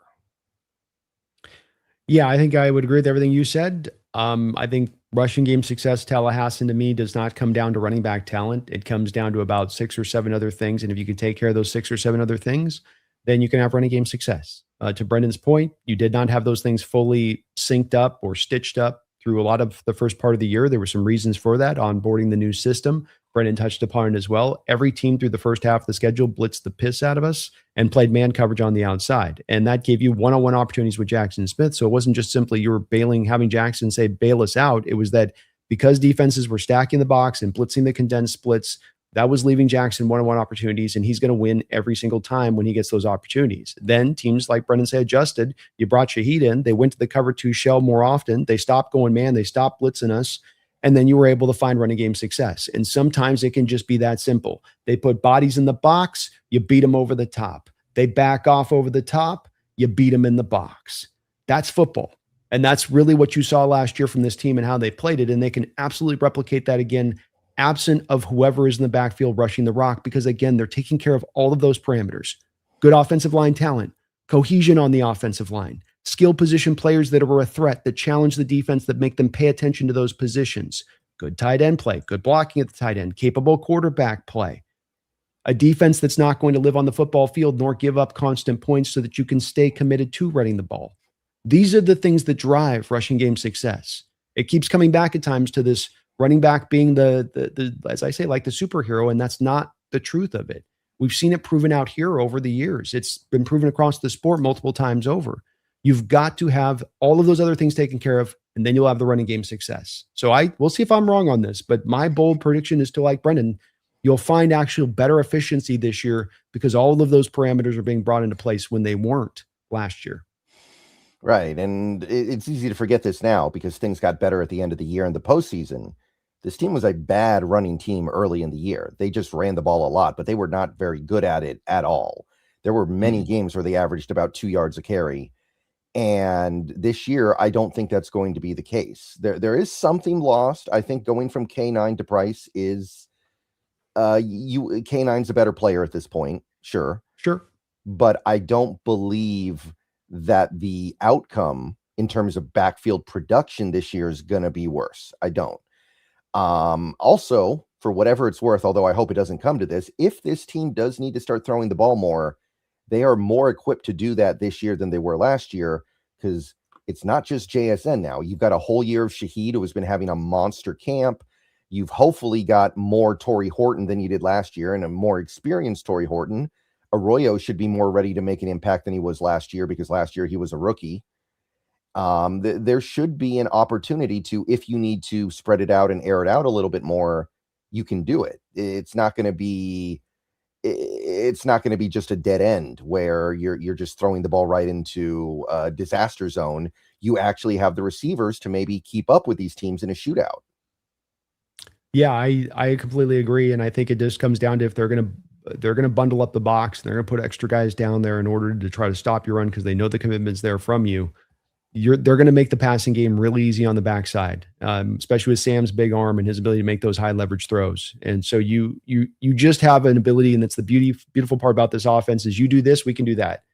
Yeah, I think I would agree with everything you said. I think rushing game success, Tallahassee, to me, does not come down to running back talent. It comes down to about 6 or 7 other things. And if you can take care of those 6 or 7 other things, then you can have running game success. To Brendan's point, you did not have those things fully synced up or stitched up through a lot of the first part of the year. There were some reasons for that, onboarding the new system. Brendan touched upon it as well. Every team through the first half of the schedule blitzed the piss out of us and played man coverage on the outside. And that gave you one-on-one opportunities with Jackson Smith. So it wasn't just simply you were having Jackson say, bail us out. It was that because defenses were stacking the box and blitzing the condensed splits, that was leaving Jackson one-on-one opportunities, and he's going to win every single time when he gets those opportunities. Then teams like Brendan said adjusted. You brought Shaheed in. They went to the cover 2 shell more often. They stopped going man. They stopped blitzing us. And then you were able to find running game success. And sometimes it can just be that simple. They put bodies in the box. You beat them over the top. They back off over the top. You beat them in the box. That's football. And that's really what you saw last year from this team and how they played it. And they can absolutely replicate that again absent of whoever is in the backfield rushing the rock, because again, they're taking care of all of those parameters. Good offensive line talent, cohesion on the offensive line, skill position players that are a threat, that challenge the defense, that make them pay attention to those positions, good tight end play, good blocking at the tight end, capable quarterback play, a defense that's not going to live on the football field nor give up constant points so that you can stay committed to running the ball. These are the things that drive rushing game success. It keeps coming back at times to this running back being the as I say, like the superhero, and that's not the truth of it. We've seen it proven out here over the years. It's been proven across the sport multiple times over. You've got to have all of those other things taken care of, and then you'll have the running game success. So we'll see if I'm wrong on this, but my bold prediction is to, like Brendan, you'll find actual better efficiency this year because all of those parameters are being brought into place when they weren't last year. Right. And it's easy to forget this now because things got better at the end of the year in the postseason. This team was a bad running team early in the year. They just ran the ball a lot, but they were not very good at it at all. There were many games where they averaged about 2 yards a carry. And this year, I don't think that's going to be the case. There is something lost. I think going from K9 to Price is K9's a better player at this point. Sure. But I don't believe that the outcome in terms of backfield production this year is going to be worse. I don't. Also, for whatever it's worth, although I hope it doesn't come to this, if this team does need to start throwing the ball more, they are more equipped to do that this year than they were last year, because it's not just JSN now. You've got a whole year of Shaheed, who has been having a monster camp. You've hopefully got more Torrey Horton than you did last year, and a more experienced Torrey Horton. Arroyo should be more ready to make an impact than he was last year, because last year he was a rookie. There should be an opportunity to, if you need to spread it out and air it out a little bit more, you can do it. It's not going to be just a dead end where you're just throwing the ball right into a disaster zone. You actually have the receivers to maybe keep up with these teams in a shootout. Yeah, I completely agree. And I think it just comes down to if they're going to bundle up the box, and they're going to put extra guys down there in order to try to stop your run because they know the commitment's there from you. They're going to make the passing game really easy on the backside, especially with Sam's big arm and his ability to make those high leverage throws. And so you just have an ability, and that's the beautiful part about this offense is you do this, we can do that.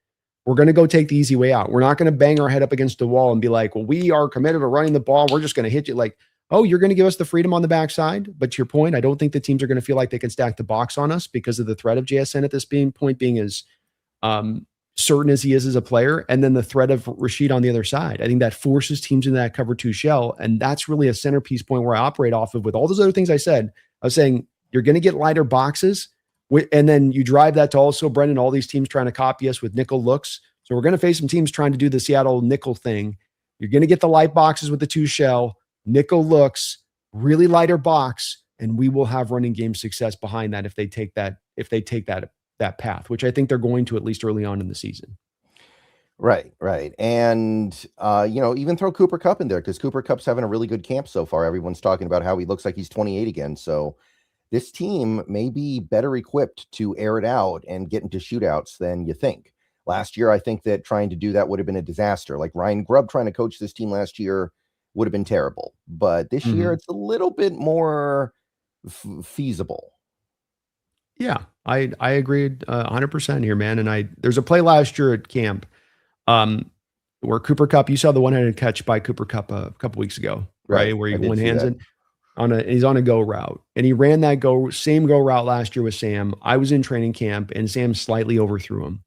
We're going to go take the easy way out. We're not going to bang our head up against the wall and be like, well, we are committed to running the ball. We're just going to hit you. Like, oh, you're going to give us the freedom on the backside. But to your point, I don't think the teams are going to feel like they can stack the box on us because of the threat of JSN at this point being as certain as he is as a player, and then the threat of Rashid on the other side. I think that forces teams into that cover 2 shell, and that's really a centerpiece point where I operate off of with all those other things I said. I was saying you're going to get lighter boxes, and then you drive that to also, Brendan, all these teams trying to copy us with nickel looks. So we're going to face some teams trying to do the Seattle nickel thing. You're going to get the light boxes with the 2 shell, nickel looks, really lighter box, and we will have running game success behind that if they take that path, which I think they're going to, at least early on in the season. Right. And, even throw Cooper Kupp in there, because Cooper Kupp's having a really good camp so far. Everyone's talking about how he looks like he's 28 again. So this team may be better equipped to air it out and get into shootouts than you think. Last year, I think that trying to do that would have been a disaster. Like Ryan Grubb trying to coach this team last year would have been terrible. But this year, it's a little bit more feasible. Yeah, I agreed 100% here, man. And there's a play last year at camp where Cooper Kupp, you saw the one-handed catch by Cooper Kupp a couple weeks ago, right? Where he one-hands it he's on a go route, and he ran that same go route last year with Sam. I was in training camp, and Sam slightly overthrew him.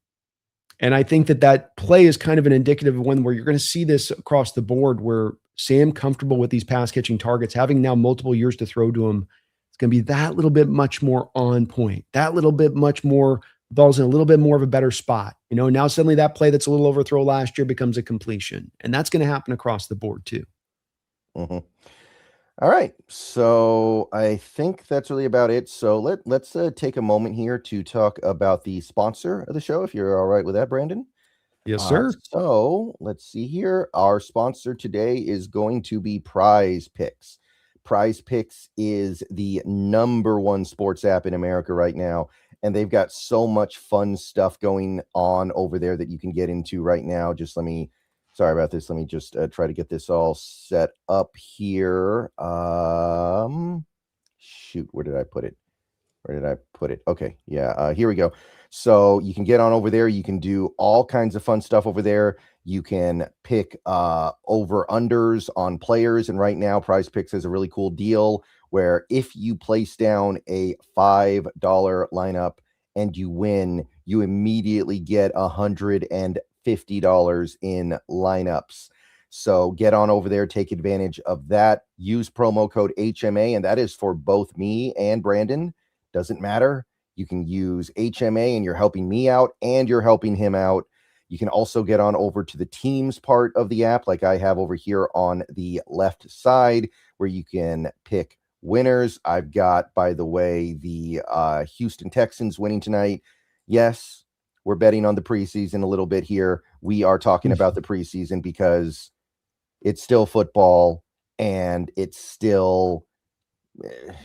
And I think that play is kind of an indicative of one where you're going to see this across the board, where Sam, comfortable with these pass catching targets, having now multiple years to throw to him, it's going to be that little bit much more on point, that little bit much more ball's in a little bit more of a better spot. Now suddenly that play that's a little overthrow last year becomes a completion, and that's going to happen across the board too. Mm-hmm. All right. So I think that's really about it. So let's take a moment here to talk about the sponsor of the show, if you're all right with that, Brandon. Yes, sir. So let's see here. Our sponsor today is going to be Prize Picks. Prize Picks is the #1 sports app in America right now, and they've got so much fun stuff going on over there that you can get into right now. Sorry about this. Let me just try to get this all set up here. shoot, where did I put it? Where did I put it? Okay, yeah, here we go. So you can get on over there. You can do all kinds of fun stuff over there. You can pick over unders on players, and right now, Prize Picks has a really cool deal where if you place down a $5 lineup and you win, you immediately get $150 in lineups. So get on over there, take advantage of that. Use promo code HMA, and that is for both me and Brandon. Doesn't matter. You can use HMA and you're helping me out and you're helping him out. You can also get on over to the teams part of the app, like I have over here on the left side, where you can pick winners. I've got, by the way, the Houston Texans winning tonight. Yes, we're betting on the preseason a little bit here. We are talking about the preseason because it's still football and it's still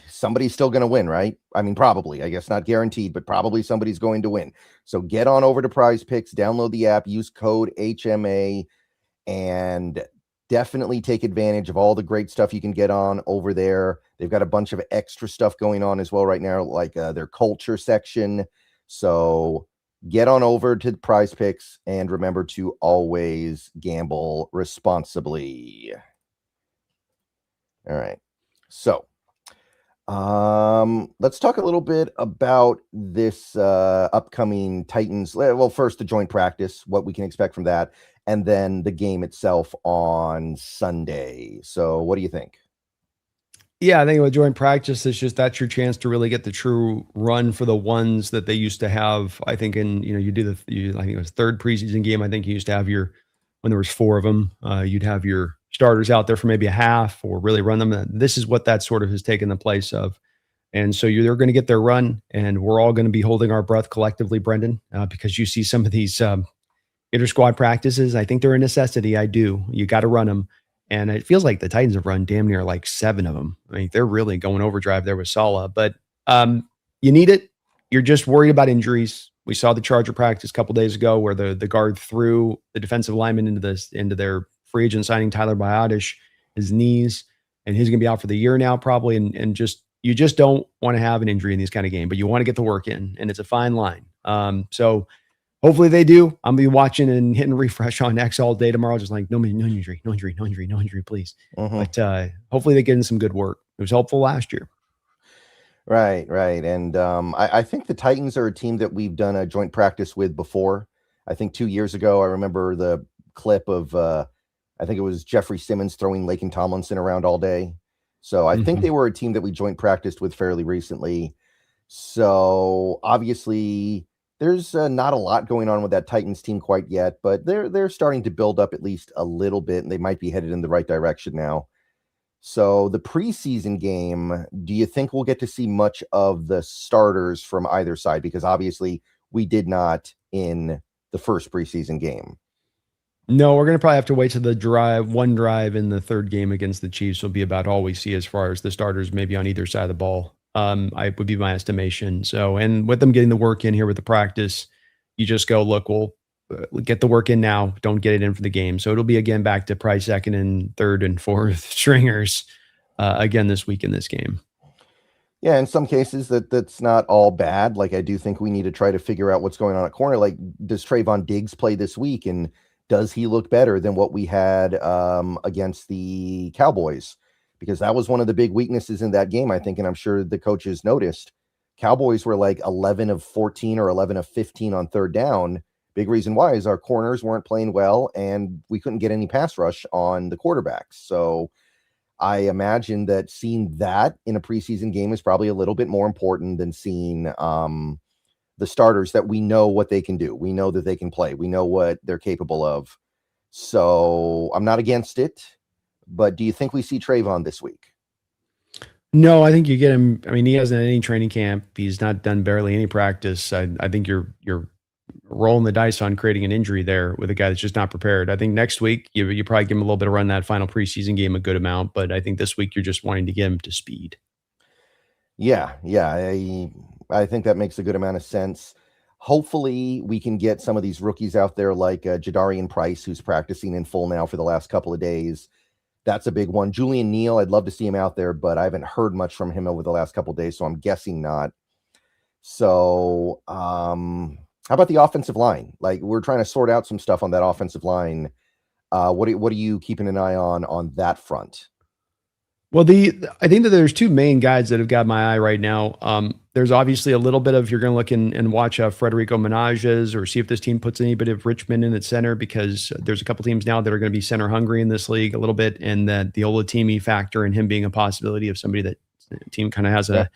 somebody's still going to win, right? I mean, probably, I guess not guaranteed, but probably somebody's going to win. So get on over to Prize Picks, download the app, use code HMA, and definitely take advantage of all the great stuff you can get on over there. They've got a bunch of extra stuff going on as well right now, like their culture section. So get on over to Prize Picks and remember to always gamble responsibly. All right. So let's talk a little bit about this upcoming Titans. Well, first the joint practice, what we can expect from that, and then the game itself on Sunday. So what do you think? Yeah, I think with joint practice, it's just that's your chance to really get the true run for the ones that they used to have. I think you do I think it was third preseason game. I think you used to have when there was four of them, you'd have your starters out there for maybe a half or really run them. This is what that sort of has taken the place of. And so they're going to get their run, and we're all going to be holding our breath collectively, Brendan, because you see some of these inter-squad practices. I think they're a necessity. I do. You got to run them. And it feels like the Titans have run damn near like 7 of them. I mean, they're really going overdrive there with Saleh. But you need it. You're just worried about injuries. We saw the Charger practice a couple days ago where the guard threw the defensive lineman into their free agent signing, Tyler Biadasz, his knees, and he's going to be out for the year now probably. And you just don't want to have an injury in these kind of games, but you want to get the work in, and it's a fine line. So hopefully they do. I'm going to be watching and hitting refresh on X all day tomorrow. Just like, no injury, please. But hopefully they get in some good work. It was helpful last year. Right. And I think the Titans are a team that we've done a joint practice with before. I think 2 years ago, I remember the clip of, I think it was Jeffrey Simmons throwing Laken Tomlinson around all day. So I think they were a team that we joint practiced with fairly recently. So obviously there's not a lot going on with that Titans team quite yet, but they're starting to build up at least a little bit, and they might be headed in the right direction now. So the preseason game, do you think we'll get to see much of the starters from either side? Because obviously we did not in the first preseason game. No, we're going to probably have to wait to the one drive in the third game against the Chiefs will be about all we see as far as the starters maybe on either side of the ball. I would be my estimation. So, and with them getting the work in here with the practice, you just go, look, we'll get the work in now. Don't get it in for the game. So it'll be again back to probably second and third and fourth stringers again this week in this game. Yeah, in some cases that's not all bad. Like I do think we need to try to figure out what's going on at corner. Like, does Trayvon Diggs play this week, and does he look better than what we had against the Cowboys? Because that was one of the big weaknesses in that game, I think, and I'm sure the coaches noticed. Cowboys were like 11 of 14 or 11 of 15 on third down. Big reason why is our corners weren't playing well, and we couldn't get any pass rush on the quarterbacks. So I imagine that seeing that in a preseason game is probably a little bit more important than seeing the starters that we know what they can do. We know that they can play. We know what they're capable of. So I'm not against it. But do you think we see Trayvon this week? No, I think you get him. I mean, he hasn't had any training camp. He's not done barely any practice. I think you're rolling the dice on creating an injury there with a guy that's just not prepared. I think next week you probably give him a little bit of run that final preseason game, a good amount. But I think this week you're just wanting to get him to speed. Yeah. I think that makes a good amount of sense. Hopefully we can get some of these rookies out there like Jadarian Price, who's practicing in full now for the last couple of days. That's a big one. Julian Neal, I'd love to see him out there, but I haven't heard much from him over the last couple of days, so I'm guessing not. So, how about the offensive line? Like, we're trying to sort out some stuff on that offensive line. What are you keeping an eye on that front? Well, I think that there's two main guys that have got my eye right now. There's obviously a little bit of you're going to look and watch Frederico Menages or see if this team puts any bit of Richmond in at center, because there's a couple teams now that are going to be center hungry in this league a little bit, and that the Olatimi factor and him being a possibility of somebody that the team kind of has a,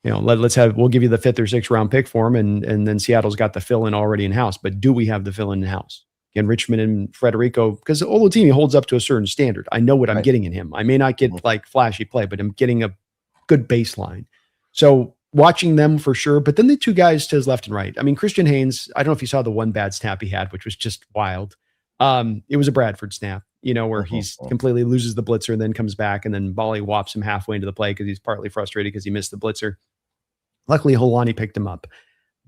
we'll give you the 5th or 6th round pick for him, and then Seattle's got the fill in already in house. But do we have the fill in house? And Richmond and Frederico, because Olatimi holds up to a certain standard. I know what I'm getting in him. I may not get like flashy play, but I'm getting a good baseline. So watching them for sure. But then the two guys to his left and right. I mean, Christian Haynes, I don't know if you saw the one bad snap he had, which was just wild. It was a Bradford snap, where he's completely loses the blitzer and then comes back, and then Bali whops him halfway into the play because he's partly frustrated because he missed the blitzer. Luckily, Holani picked him up.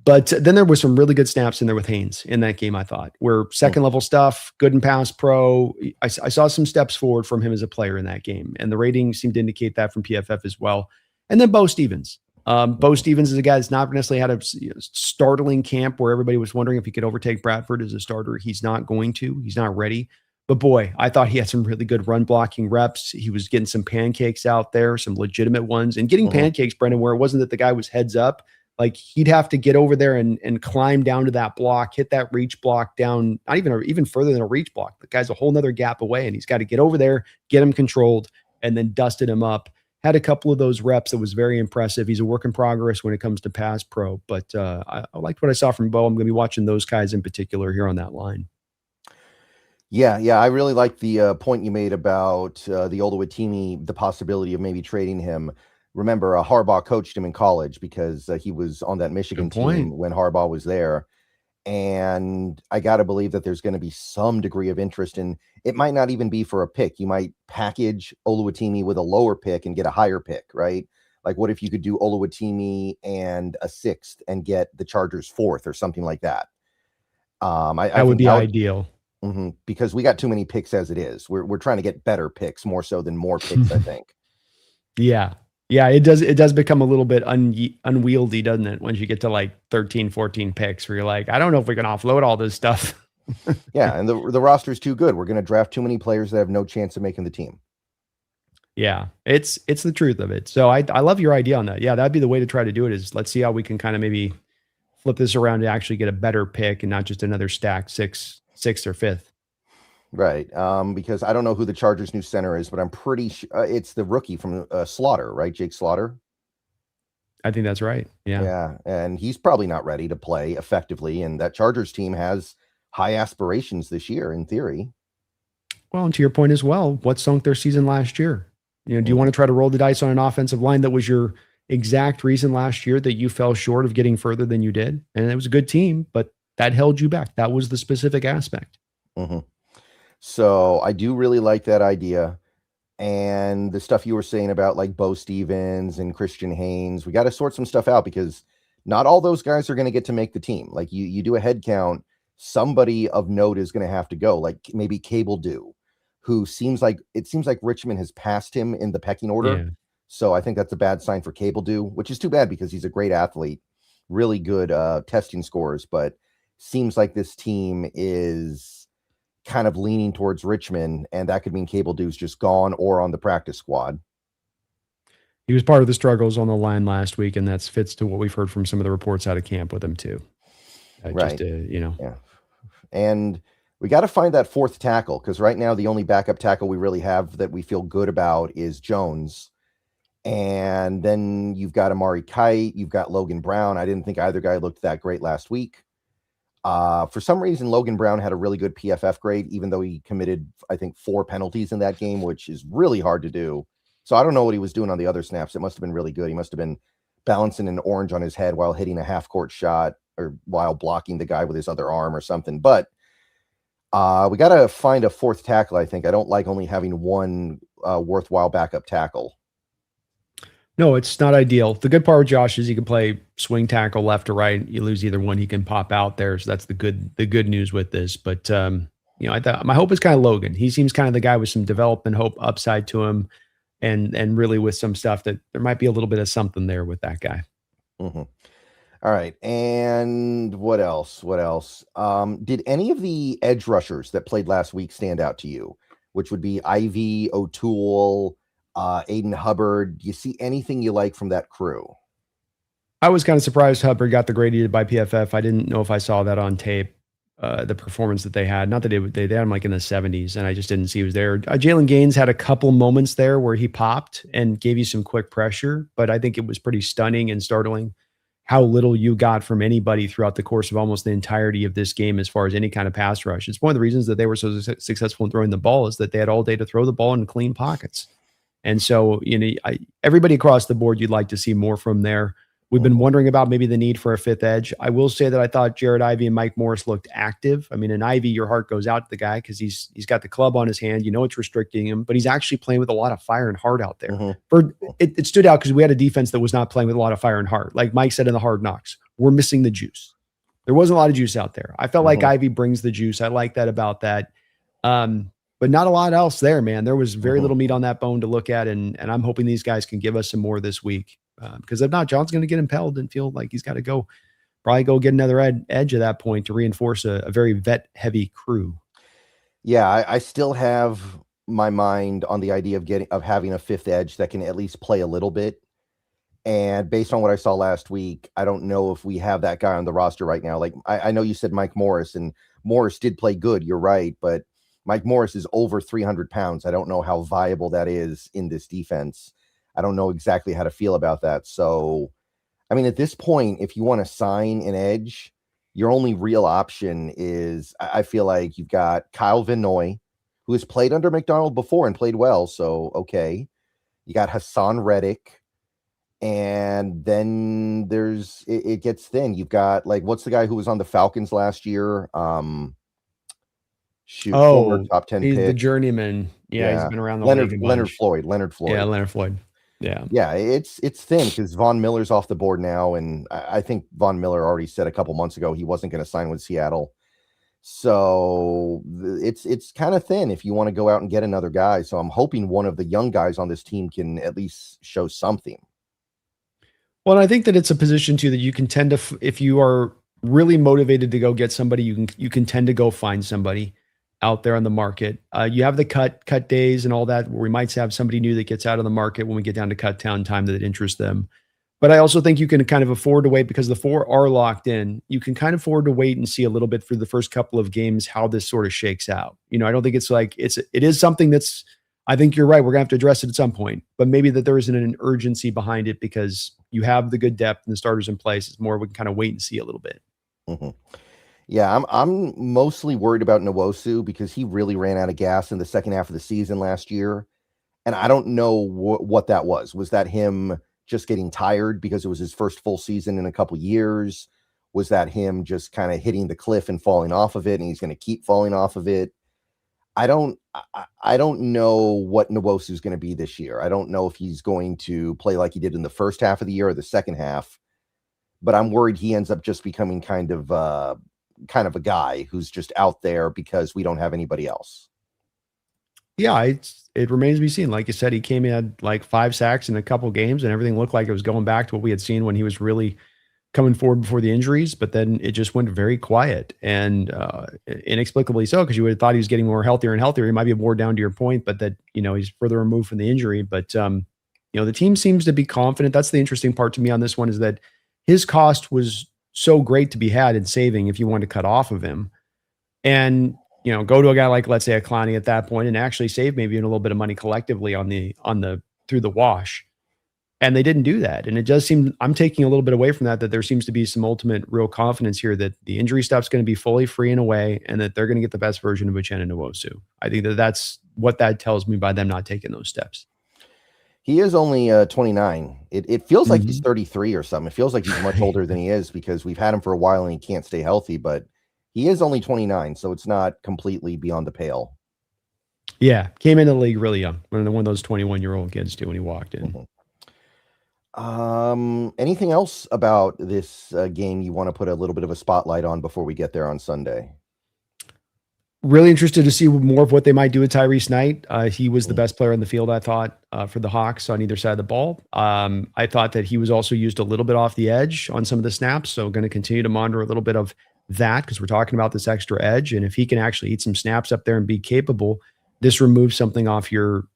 But then there was some really good snaps in there with Haynes in that game, I thought, where second level stuff, good and pass pro. I saw some steps forward from him as a player in that game, and the rating seemed to indicate that from PFF as well. And then Bo Stevens. Bo Stevens is a guy that's not necessarily had a startling camp where everybody was wondering if he could overtake Bradford as a starter. He's not going to. He's not ready. But boy, I thought he had some really good run blocking reps. He was getting some pancakes out there, some legitimate ones, and getting pancakes, Brendan, where it wasn't that the guy was heads up. Like, he'd have to get over there and climb down to that block, hit that reach block down, not even further than a reach block. The guy's a whole nother gap away, and he's got to get over there, get him controlled, and then dusted him up. Had a couple of those reps that was very impressive. He's a work in progress when it comes to pass pro, but I liked what I saw from Bo. I'm going to be watching those guys in particular here on that line. Yeah, I really like the point you made about the Oluwatimi, the possibility of maybe trading him. Remember, Harbaugh coached him in college because he was on that Michigan team when Harbaugh was there. And I got to believe that there's going to be some degree of interest in it. Might not even be for a pick. You might package Oluwatimi with a lower pick and get a higher pick, right? Like, what if you could do Oluwatimi and a 6th and get the Chargers 4th or something like that? That would be ideal. Because we got too many picks as it is. We're trying to get better picks more so than more picks, I think. Yeah, it does become a little bit unwieldy, doesn't it? Once you get to like 13, 14 picks where you're like, I don't know if we can offload all this stuff. Yeah, and the roster is too good. We're going to draft too many players that have no chance of making the team. Yeah, it's the truth of it. So I love your idea on that. Yeah, that'd be the way to try to do it, is let's see how we can kind of maybe flip this around to actually get a better pick and not just another stack 6th or 5th. Right. Because I don't know who the Chargers' new center is, but I'm pretty sure it's the rookie from Slaughter, right? Jake Slaughter. I think that's right. Yeah. And he's probably not ready to play effectively. And that Chargers team has high aspirations this year, in theory. Well, and to your point as well, what sunk their season last year? Do you want to try to roll the dice on an offensive line that was your exact reason last year that you fell short of getting further than you did? And it was a good team, but that held you back. That was the specific aspect. So I do really like that idea. And the stuff you were saying about like Bo Stevens and Christian Haynes, we got to sort some stuff out because not all those guys are going to get to make the team. Like you do a head count, somebody of note is going to have to go, like maybe Cable Dew, who seems like Richmond has passed him in the pecking order. Yeah. So I think that's a bad sign for Cable Dew, which is too bad because he's a great athlete, really good testing scores, but seems like this team is kind of leaning towards Richmond, and that could mean Cable Dew's just gone or on the practice squad. He was part of the struggles on the line last week, and that fits to what we've heard from some of the reports out of camp with him too. Right. Yeah. And we got to find that 4th tackle, because right now the only backup tackle we really have that we feel good about is Jones. And then you've got Amari Kite, you've got Logan Brown. I didn't think either guy looked that great last week. For some reason, Logan Brown had a really good PFF grade, even though he committed, I think, 4 penalties in that game, which is really hard to do. So I don't know what he was doing on the other snaps. It must have been really good. He must have been balancing an orange on his head while hitting a half-court shot or while blocking the guy with his other arm or something. But we got to find a 4th tackle, I think. I don't like only having one worthwhile backup tackle. No, it's not ideal. The good part with Josh is he can play swing tackle left or right. You lose either one, he can pop out there. So that's the good news with this. But I thought my hope is kind of Logan. He seems kind of the guy with some development hope upside to him, and really with some stuff that there might be a little bit of something there with that guy. Hmm. All right. And what else? What else? Did any of the edge rushers that played last week stand out to you? Which would be Ivy, O'Toole, Aiden Hubbard. Do you see anything you like from that crew? I was kind of surprised Hubbard got the grade he did by PFF. I didn't know if I saw that on tape. The performance that they had, not that they had him like in the 70s, and I just didn't see he was there. Jalen Gaines had a couple moments there where he popped and gave you some quick pressure, but I think it was pretty stunning and startling how little you got from anybody throughout the course of almost the entirety of this game as far as any kind of pass rush. It's one of the reasons that they were so successful in throwing the ball is that they had all day to throw the ball in clean pockets. And so, everybody across the board, you'd like to see more from there. We've been wondering about maybe the need for a fifth edge. I will say that I thought Jared Ivey and Mike Morris looked active. I mean, in Ivey, your heart goes out to the guy because he's got the club on his hand. It's restricting him, but he's actually playing with a lot of fire and heart out there. It stood out because we had a defense that was not playing with a lot of fire and heart. Like Mike said in the Hard Knocks, we're missing the juice. There wasn't a lot of juice out there. I felt like Ivey brings the juice. I like that about that. But not a lot else there, man. There was very little meat on that bone to look at, and I'm hoping these guys can give us some more this week. Because if not, John's going to get impelled and feel like he's got to probably go get another edge at that point to reinforce a very vet-heavy crew. Yeah, I still have my mind on the idea of having a fifth edge that can at least play a little bit. And based on what I saw last week, I don't know if we have that guy on the roster right now. Like I know you said Mike Morris, and Morris did play good. You're right, but Mike Morris is over 300 pounds. I don't know how viable that is in this defense. I don't know exactly how to feel about that. So, I mean, at this point, if you want to sign an edge, your only real option is, I feel like you've got Kyle Van Noy, who has played under McDonald before and played well. So, okay. You got Hassan Reddick. And then it gets thin. You've got, like, what's the guy who was on the Falcons last year? Former top 10 he's pick. the journeyman. Yeah, he's been around the Leonard league Leonard Floyd. Yeah, Leonard Floyd. Yeah, it's thin because Von Miller's off the board now, and I think Von Miller already said a couple months ago he wasn't going to sign with Seattle. So it's kind of thin if you want to go out and get another guy. So I'm hoping one of the young guys on this team can at least show something. Well, I think that it's a position too that you can tend to, if you are really motivated to go get somebody, you can tend to go find somebody out there on the market. You have the cut days and all that, where we might have somebody new that gets out of the market when we get down to cut down time that interests them. But I also think you can kind of afford to wait because the four are locked in. You can kind of afford to wait and see a little bit for the first couple of games how this sort of shakes out. I don't think it's like it is something that's, I think you're right. We're gonna have to address it at some point, but maybe that there isn't an urgency behind it because you have the good depth and the starters in place. It's more we can kind of wait and see a little bit. Yeah, I'm mostly worried about Nwosu because he really ran out of gas in the second half of the season last year. And I don't know what that was. Was that him just getting tired because it was his first full season in a couple years? Was that him just kind of hitting the cliff and falling off of it, and he's going to keep falling off of it? I don't know what Nwosu is going to be this year. I don't know if he's going to play like he did in the first half of the year or the second half, but I'm worried he ends up just becoming kind of a guy who's just out there because we don't have anybody else. Yeah, it remains to be seen. Like you said, he came in, had like 5 sacks in a couple games, and everything looked like it was going back to what we had seen when he was really coming forward before the injuries. But then it just went very quiet, and inexplicably so, because you would have thought he was getting more healthier and healthier. He might be more down to your point, but that he's further removed from the injury. But the team seems to be confident. That's the interesting part to me on this one, is that his cost was so great to be had in saving if you want to cut off of him. And go to a guy like, let's say, a Clowney at that point and actually save maybe a little bit of money collectively on the through the wash. And they didn't do that. And it does seem, I'm taking a little bit away from that there seems to be some ultimate real confidence here that the injury stuff's going to be fully free and away, and that they're going to get the best version of Uchenna Nwosu. I think that's what that tells me by them not taking those steps. He is only 29. It feels like he's 33 or something. It feels like he's much older than he is because we've had him for a while and he can't stay healthy, but he is only 29, so it's not completely beyond the pale. Yeah, came into the league really young. One of those 21-year-old kids too when he walked in. Anything else about this game you want to put a little bit of a spotlight on before we get there on Sunday? Really interested to see more of what they might do with Tyrese Knight. He was the best player on the field, I thought, for the Hawks on either side of the ball. I thought that he was also used a little bit off the edge on some of the snaps. So going to continue to monitor a little bit of that because we're talking about this extra edge. And if he can actually eat some snaps up there and be capable, this removes something off your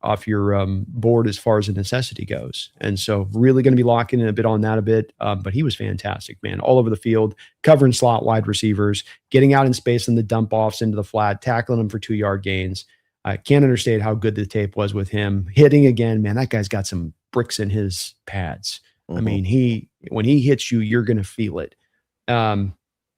board as far as a necessity goes. And so really going to be locking in a bit on that a bit. But he was fantastic, man, all over the field, covering slot wide receivers, getting out in space in the dump offs into the flat, tackling them for 2-yard gains. I can't understand how good the tape was with him hitting again. Man, that guy's got some bricks in his pads. I mean, when he hits you, you're going to feel it.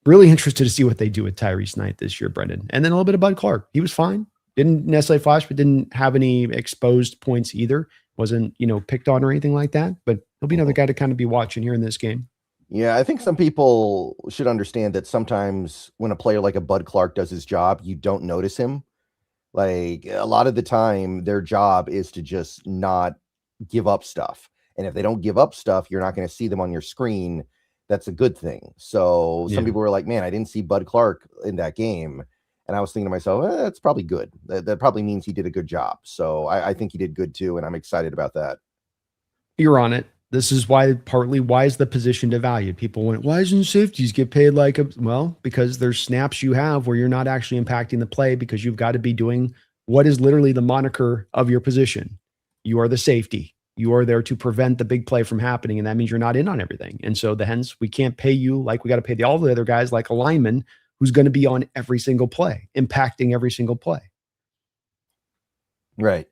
Really interested to see what they do with Tyrese Knight this year, Brendan. And then a little bit of Bud Clark. He was fine. Didn't necessarily flash, but didn't have any exposed points either. Wasn't, picked on or anything like that. But he'll be another guy to kind of be watching here in this game. Yeah, I think some people should understand that sometimes when a player like a Bud Clark does his job, you don't notice him. Like a lot of the time, their job is to just not give up stuff. And if they don't give up stuff, you're not going to see them on your screen. That's a good thing. So some people were like, man, I didn't see Bud Clark in that game. And I was thinking to myself, that's probably good. That probably means he did a good job. So I think he did good too. And I'm excited about that. You're on it. This is why is the position devalued? People went, why doesn't safeties get paid like because there's snaps you have where you're not actually impacting the play because you've got to be doing what is literally the moniker of your position. You are the safety. You are there to prevent the big play from happening. And that means you're not in on everything. And so hence we can't pay you like we got to pay all the other guys like a lineman who's going to be on every single play, impacting every single play. Right.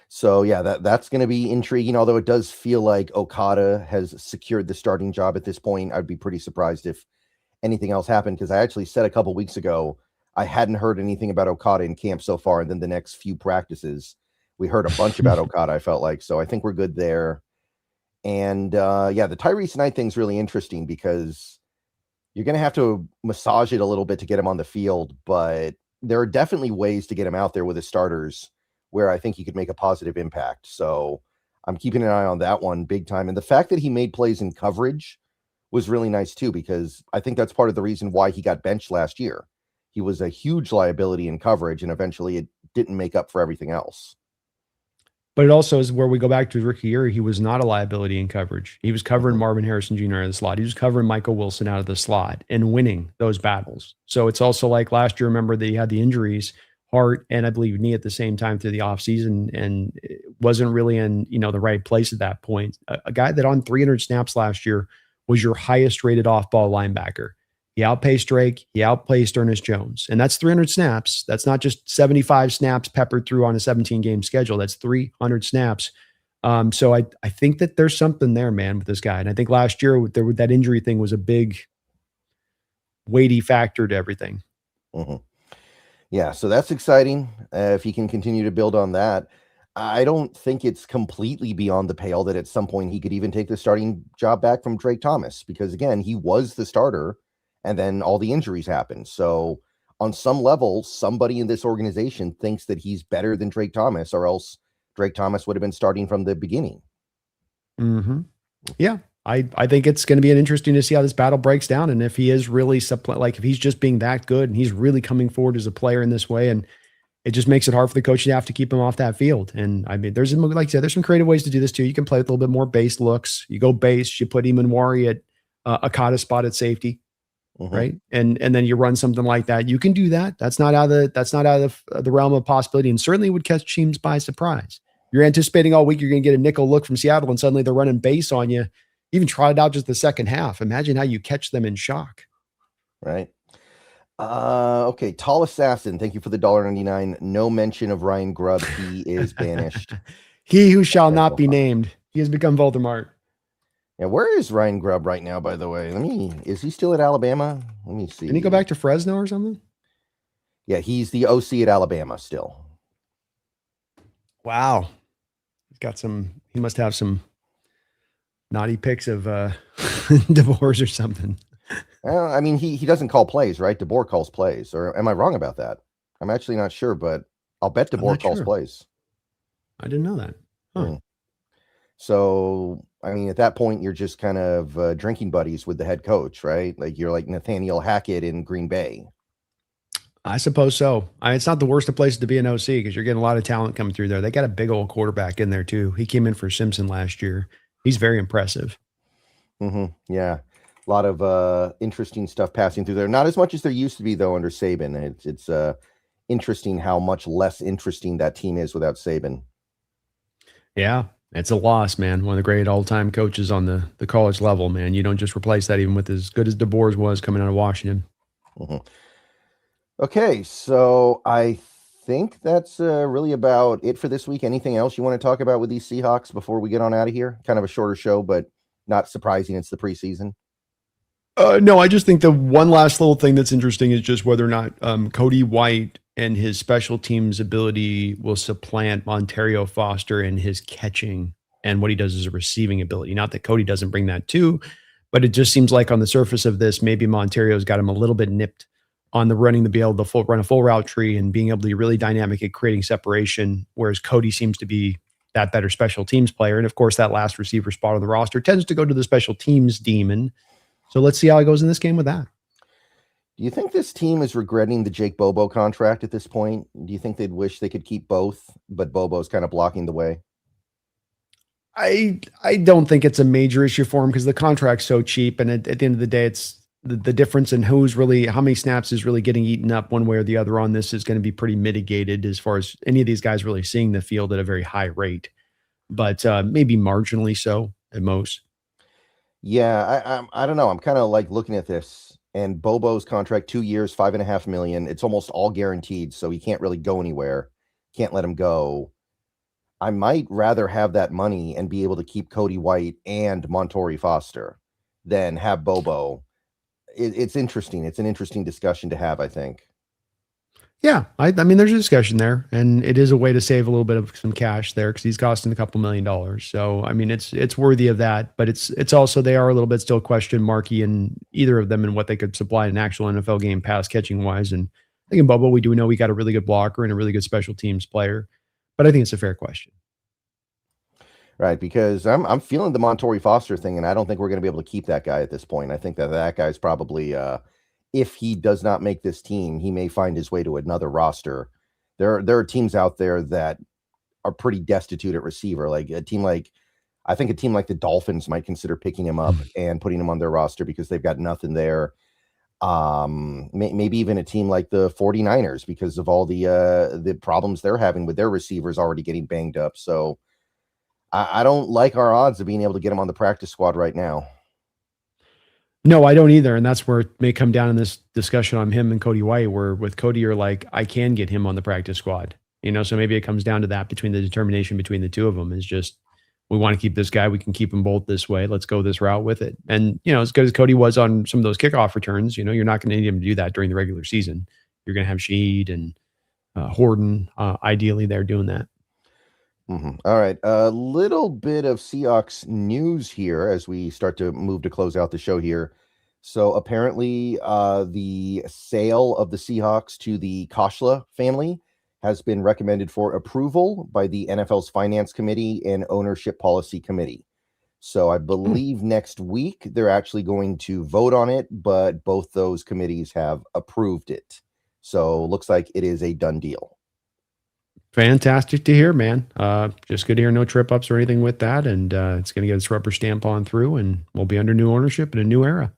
So yeah, that's going to be intriguing. Although it does feel like Okada has secured the starting job at this point. I'd be pretty surprised if anything else happened because I actually said a couple weeks ago I hadn't heard anything about Okada in camp so far, and then the next few practices we heard a bunch about Okada. I felt like so. I think we're good there. And yeah, the Tyrese Knight thing's really interesting because you're going to have to massage it a little bit to get him on the field, but there are definitely ways to get him out there with his starters where I think he could make a positive impact. So I'm keeping an eye on that one big time. And the fact that he made plays in coverage was really nice too, because I think that's part of the reason why he got benched last year. He was a huge liability in coverage, and eventually it didn't make up for everything else. But it also is where we go back to his rookie year. He was not a liability in coverage. He was covering Marvin Harrison Jr. out of the slot. He was covering Michael Wilson out of the slot and winning those battles. So it's also like last year, remember that he had the injuries, heart, and I believe knee at the same time through the offseason, and it wasn't really in the right place at that point. A guy that on 300 snaps last year was your highest rated off-ball linebacker. He outpaced Drake. He outpaced Ernest Jones. And that's 300 snaps. That's not just 75 snaps peppered through on a 17-game schedule. That's 300 snaps. So I think that there's something there, man, with this guy. And I think last year that injury thing was a big weighty factor to everything. Yeah, so that's exciting. If he can continue to build on that. I don't think it's completely beyond the pale that at some point he could even take the starting job back from Drake Thomas, because again, he was the starter. And then all the injuries happened. So on some level, somebody in this organization thinks that he's better than Drake Thomas, or else Drake Thomas would have been starting from the beginning. Yeah, I think it's going to be interesting to see how this battle breaks down. And if he is really if he's just being that good and he's really coming forward as a player in this way, and it just makes it hard for the coach to have to keep him off that field. And I mean, there's, like I said, there's some creative ways to do this too. You can play with a little bit more base looks. You go base, you put Imanwari at Okada spot at safety. Right. And then you run something like that. You can do that. That's not out of the realm of possibility, and certainly would catch teams by surprise. You're anticipating all week you're going to get a nickel look from Seattle, and suddenly they're running base on you. Even trotted out just the second half. Imagine how you catch them in shock. Right. Okay. Tall Assassin, thank you for the $1.99. No mention of Ryan Grubb. He is banished. He who shall not be named. He has become Voldemort. Yeah, where is Ryan Grubb right now, by the way? Is he still at Alabama? Let me see. Didn't he go back to Fresno or something? Yeah, he's the OC at Alabama still. Wow. He must have some naughty pics of divorce or something. I mean, he doesn't call plays, right? DeBoer calls plays. Or am I wrong about that? I'm actually not sure, but I'll bet DeBoer calls plays. I didn't know that. Huh. So, I mean, at that point, you're just kind of drinking buddies with the head coach, right? Like you're like Nathaniel Hackett in Green Bay. I suppose so. It's not the worst of places to be an OC because you're getting a lot of talent coming through there. They got a big old quarterback in there too. He came in for Simpson last year. He's very impressive. Yeah. A lot of interesting stuff passing through there. Not as much as there used to be though under Saban. It's interesting how much less interesting that team is without Saban. Yeah, it's a loss, man. One of the great all-time coaches on the college level, man. You don't just replace that even with as good as DeBoer was coming out of Washington. Mhm. Okay, so I think that's really about it for this week. Anything else you want to talk about with these Seahawks before we get on out of here? Kind of a shorter show, but not surprising. It's the preseason. No, I just think the one last little thing that's interesting is just whether or not Cody White and his special teams ability will supplant Montario Foster in his catching and what he does as a receiving ability. Not that Cody doesn't bring that too, but it just seems like on the surface of this, maybe Montario's got him a little bit nipped on the running to be able to run a full route tree and being able to be really dynamic at creating separation, whereas Cody seems to be that better special teams player. And of course, that last receiver spot on the roster tends to go to the special teams demon. So let's see how it goes in this game with that. Do you think this team is regretting the Jake Bobo contract at this point? Do you think they'd wish they could keep both, but Bobo's kind of blocking the way? I don't think it's a major issue for him because the contract's so cheap, and at the end of the day, it's the difference in who's really how many snaps is really getting eaten up one way or the other on this is going to be pretty mitigated as far as any of these guys really seeing the field at a very high rate, but maybe marginally so at most. Yeah, I don't know. I'm kind of like looking at this, and Bobo's contract 2 years, $5.5 million. It's almost all guaranteed, so he can't really go anywhere. Can't let him go. I might rather have that money and be able to keep Cody White and Montori Foster than have Bobo. It's interesting. It's an interesting discussion to have, I think. Yeah, I mean, there's a discussion there, and it is a way to save a little bit of some cash there because he's costing a couple $1 million. So, I mean, it's worthy of that, but it's also they are a little bit still question marky in either of them and what they could supply in an actual NFL game pass catching wise. And I think in Bubba, we do know we got a really good blocker and a really good special teams player, but I think it's a fair question. Right, because I'm feeling the Montori Foster thing, and I don't think we're going to be able to keep that guy at this point. I think that guy's probably if he does not make this team, he may find his way to another roster. There are teams out there that are pretty destitute at receiver. Like I think a team like the Dolphins might consider picking him up and putting him on their roster because they've got nothing there. Maybe even a team like the 49ers because of all the problems they're having with their receivers already getting banged up. So I don't like our odds of being able to get him on the practice squad right now. No, I don't either. And that's where it may come down in this discussion on him and Cody White, where with Cody, you're like, I can get him on the practice squad. So maybe it comes down to that between the determination between the two of them is just, we want to keep this guy. We can keep them both this way. Let's go this route with it. And, as good as Cody was on some of those kickoff returns, you're not going to need him to do that during the regular season. You're going to have Sheed and Horton, ideally they're doing that. All right. A little bit of Seahawks news here as we start to move to close out the show here. So apparently the sale of the Seahawks to the Koshla family has been recommended for approval by the NFL's Finance Committee and Ownership Policy Committee. So I believe next week they're actually going to vote on it, but both those committees have approved it. So looks like it is a done deal. Fantastic to hear, man. Just good to hear no trip ups or anything with that. And it's going to get its rubber stamp on through and we'll be under new ownership in a new era.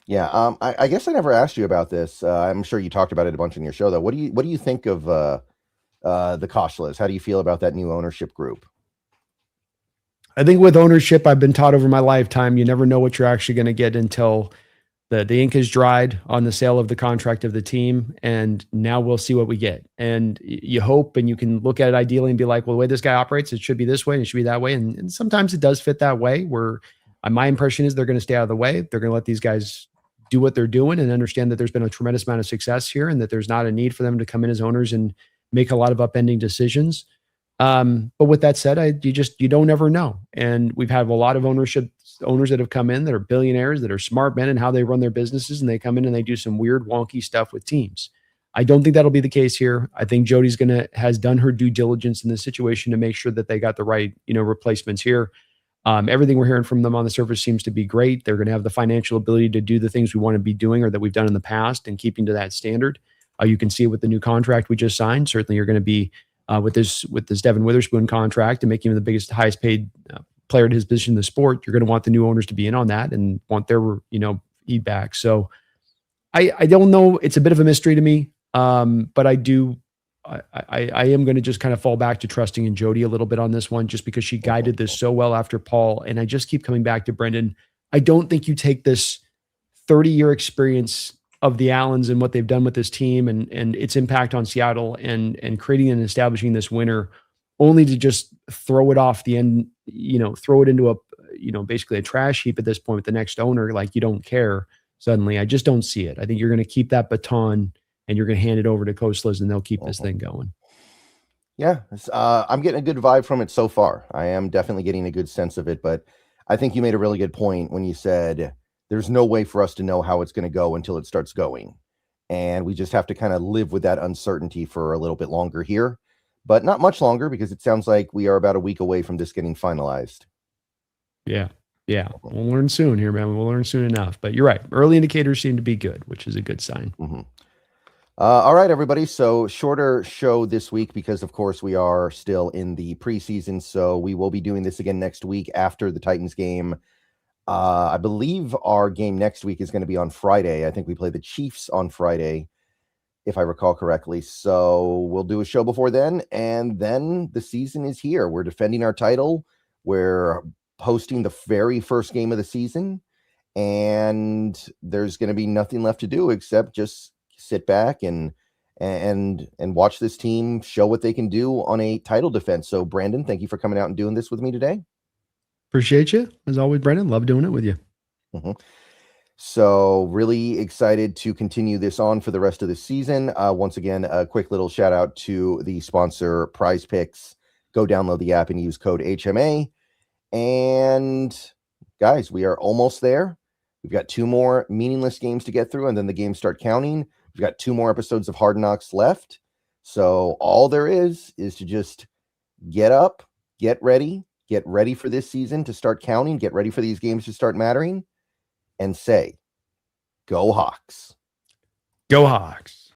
Yeah. I guess I never asked you about this. I'm sure you talked about it a bunch in your show though. What do you think of the Koshlas? How do you feel about that new ownership group? I think with ownership, I've been taught over my lifetime, you never know what you're actually going to get until the ink is dried on the sale of the contract of the team. And now we'll see what we get. And you hope, and you can look at it ideally and be like, well, the way this guy operates, it should be this way and it should be that way. And sometimes it does fit that way where my impression is they're going to stay out of the way. They're going to let these guys do what they're doing and understand that there's been a tremendous amount of success here and that there's not a need for them to come in as owners and make a lot of upending decisions. But with that said, you don't ever know. And we've had a lot of owners that have come in that are billionaires, that are smart men in how they run their businesses. And they come in and they do some weird, wonky stuff with teams. I don't think that'll be the case here. I think Jody's has done her due diligence in this situation to make sure that they got the right, replacements here. Everything we're hearing from them on the surface seems to be great. They're going to have the financial ability to do the things we want to be doing or that we've done in the past and keeping to that standard. You can see it with the new contract we just signed. Certainly, you're going to be with this Devin Witherspoon contract and making him the biggest, highest paid player at his position in the sport. You're going to want the new owners to be in on that and want their feedback. So I don't know. It's a bit of a mystery to me, but I am going to just kind of fall back to trusting in Jody a little bit on this one, just because she guided this so well after Paul. And I just keep coming back to Brendan. I don't think you take this 30-year experience of the Allens and what they've done with this team and its impact on Seattle and creating and establishing this winner, only to just throw it off the end, throw it into a, basically a trash heap at this point with the next owner. Like, you don't care suddenly. I just don't see it. I think you're going to keep that baton and you're going to hand it over to Coach Liz and they'll keep this thing going. Yeah. I'm getting a good vibe from it so far. I am definitely getting a good sense of it, but I think you made a really good point when you said there's no way for us to know how it's going to go until it starts going. And we just have to kind of live with that uncertainty for a little bit longer here, but not much longer, because it sounds like we are about a week away from this getting finalized. Yeah. Yeah. We'll learn soon here, man. We'll learn soon enough, but you're right. Early indicators seem to be good, which is a good sign. Mm-hmm. All right, everybody. So shorter show this week because, of course, we are still in the preseason. So we will be doing this again next week after the Titans game. I believe our game next week is going to be on Friday. I think we play the Chiefs on Friday, if I recall correctly. So we'll do a show before then. And then the season is here. We're defending our title. We're hosting the very first game of the season. And there's going to be nothing left to do except just sit back and watch this team show what they can do on a title defense. So Brandon, thank you for coming out and doing this with me today. Appreciate you as always, Brendan. Love doing it with you. Mm-hmm. So really excited to continue this on for the rest of the season. Once again, a quick little shout out to the sponsor, Prize Picks. Go download the app and use code HMA. And guys, we are almost there. We've got 2 more meaningless games to get through, and then the games start counting. We've got 2 more episodes of Hard Knocks left. So all there is to just get up, get ready for this season to start counting, get ready for these games to start mattering, and say, go Hawks. Go Hawks.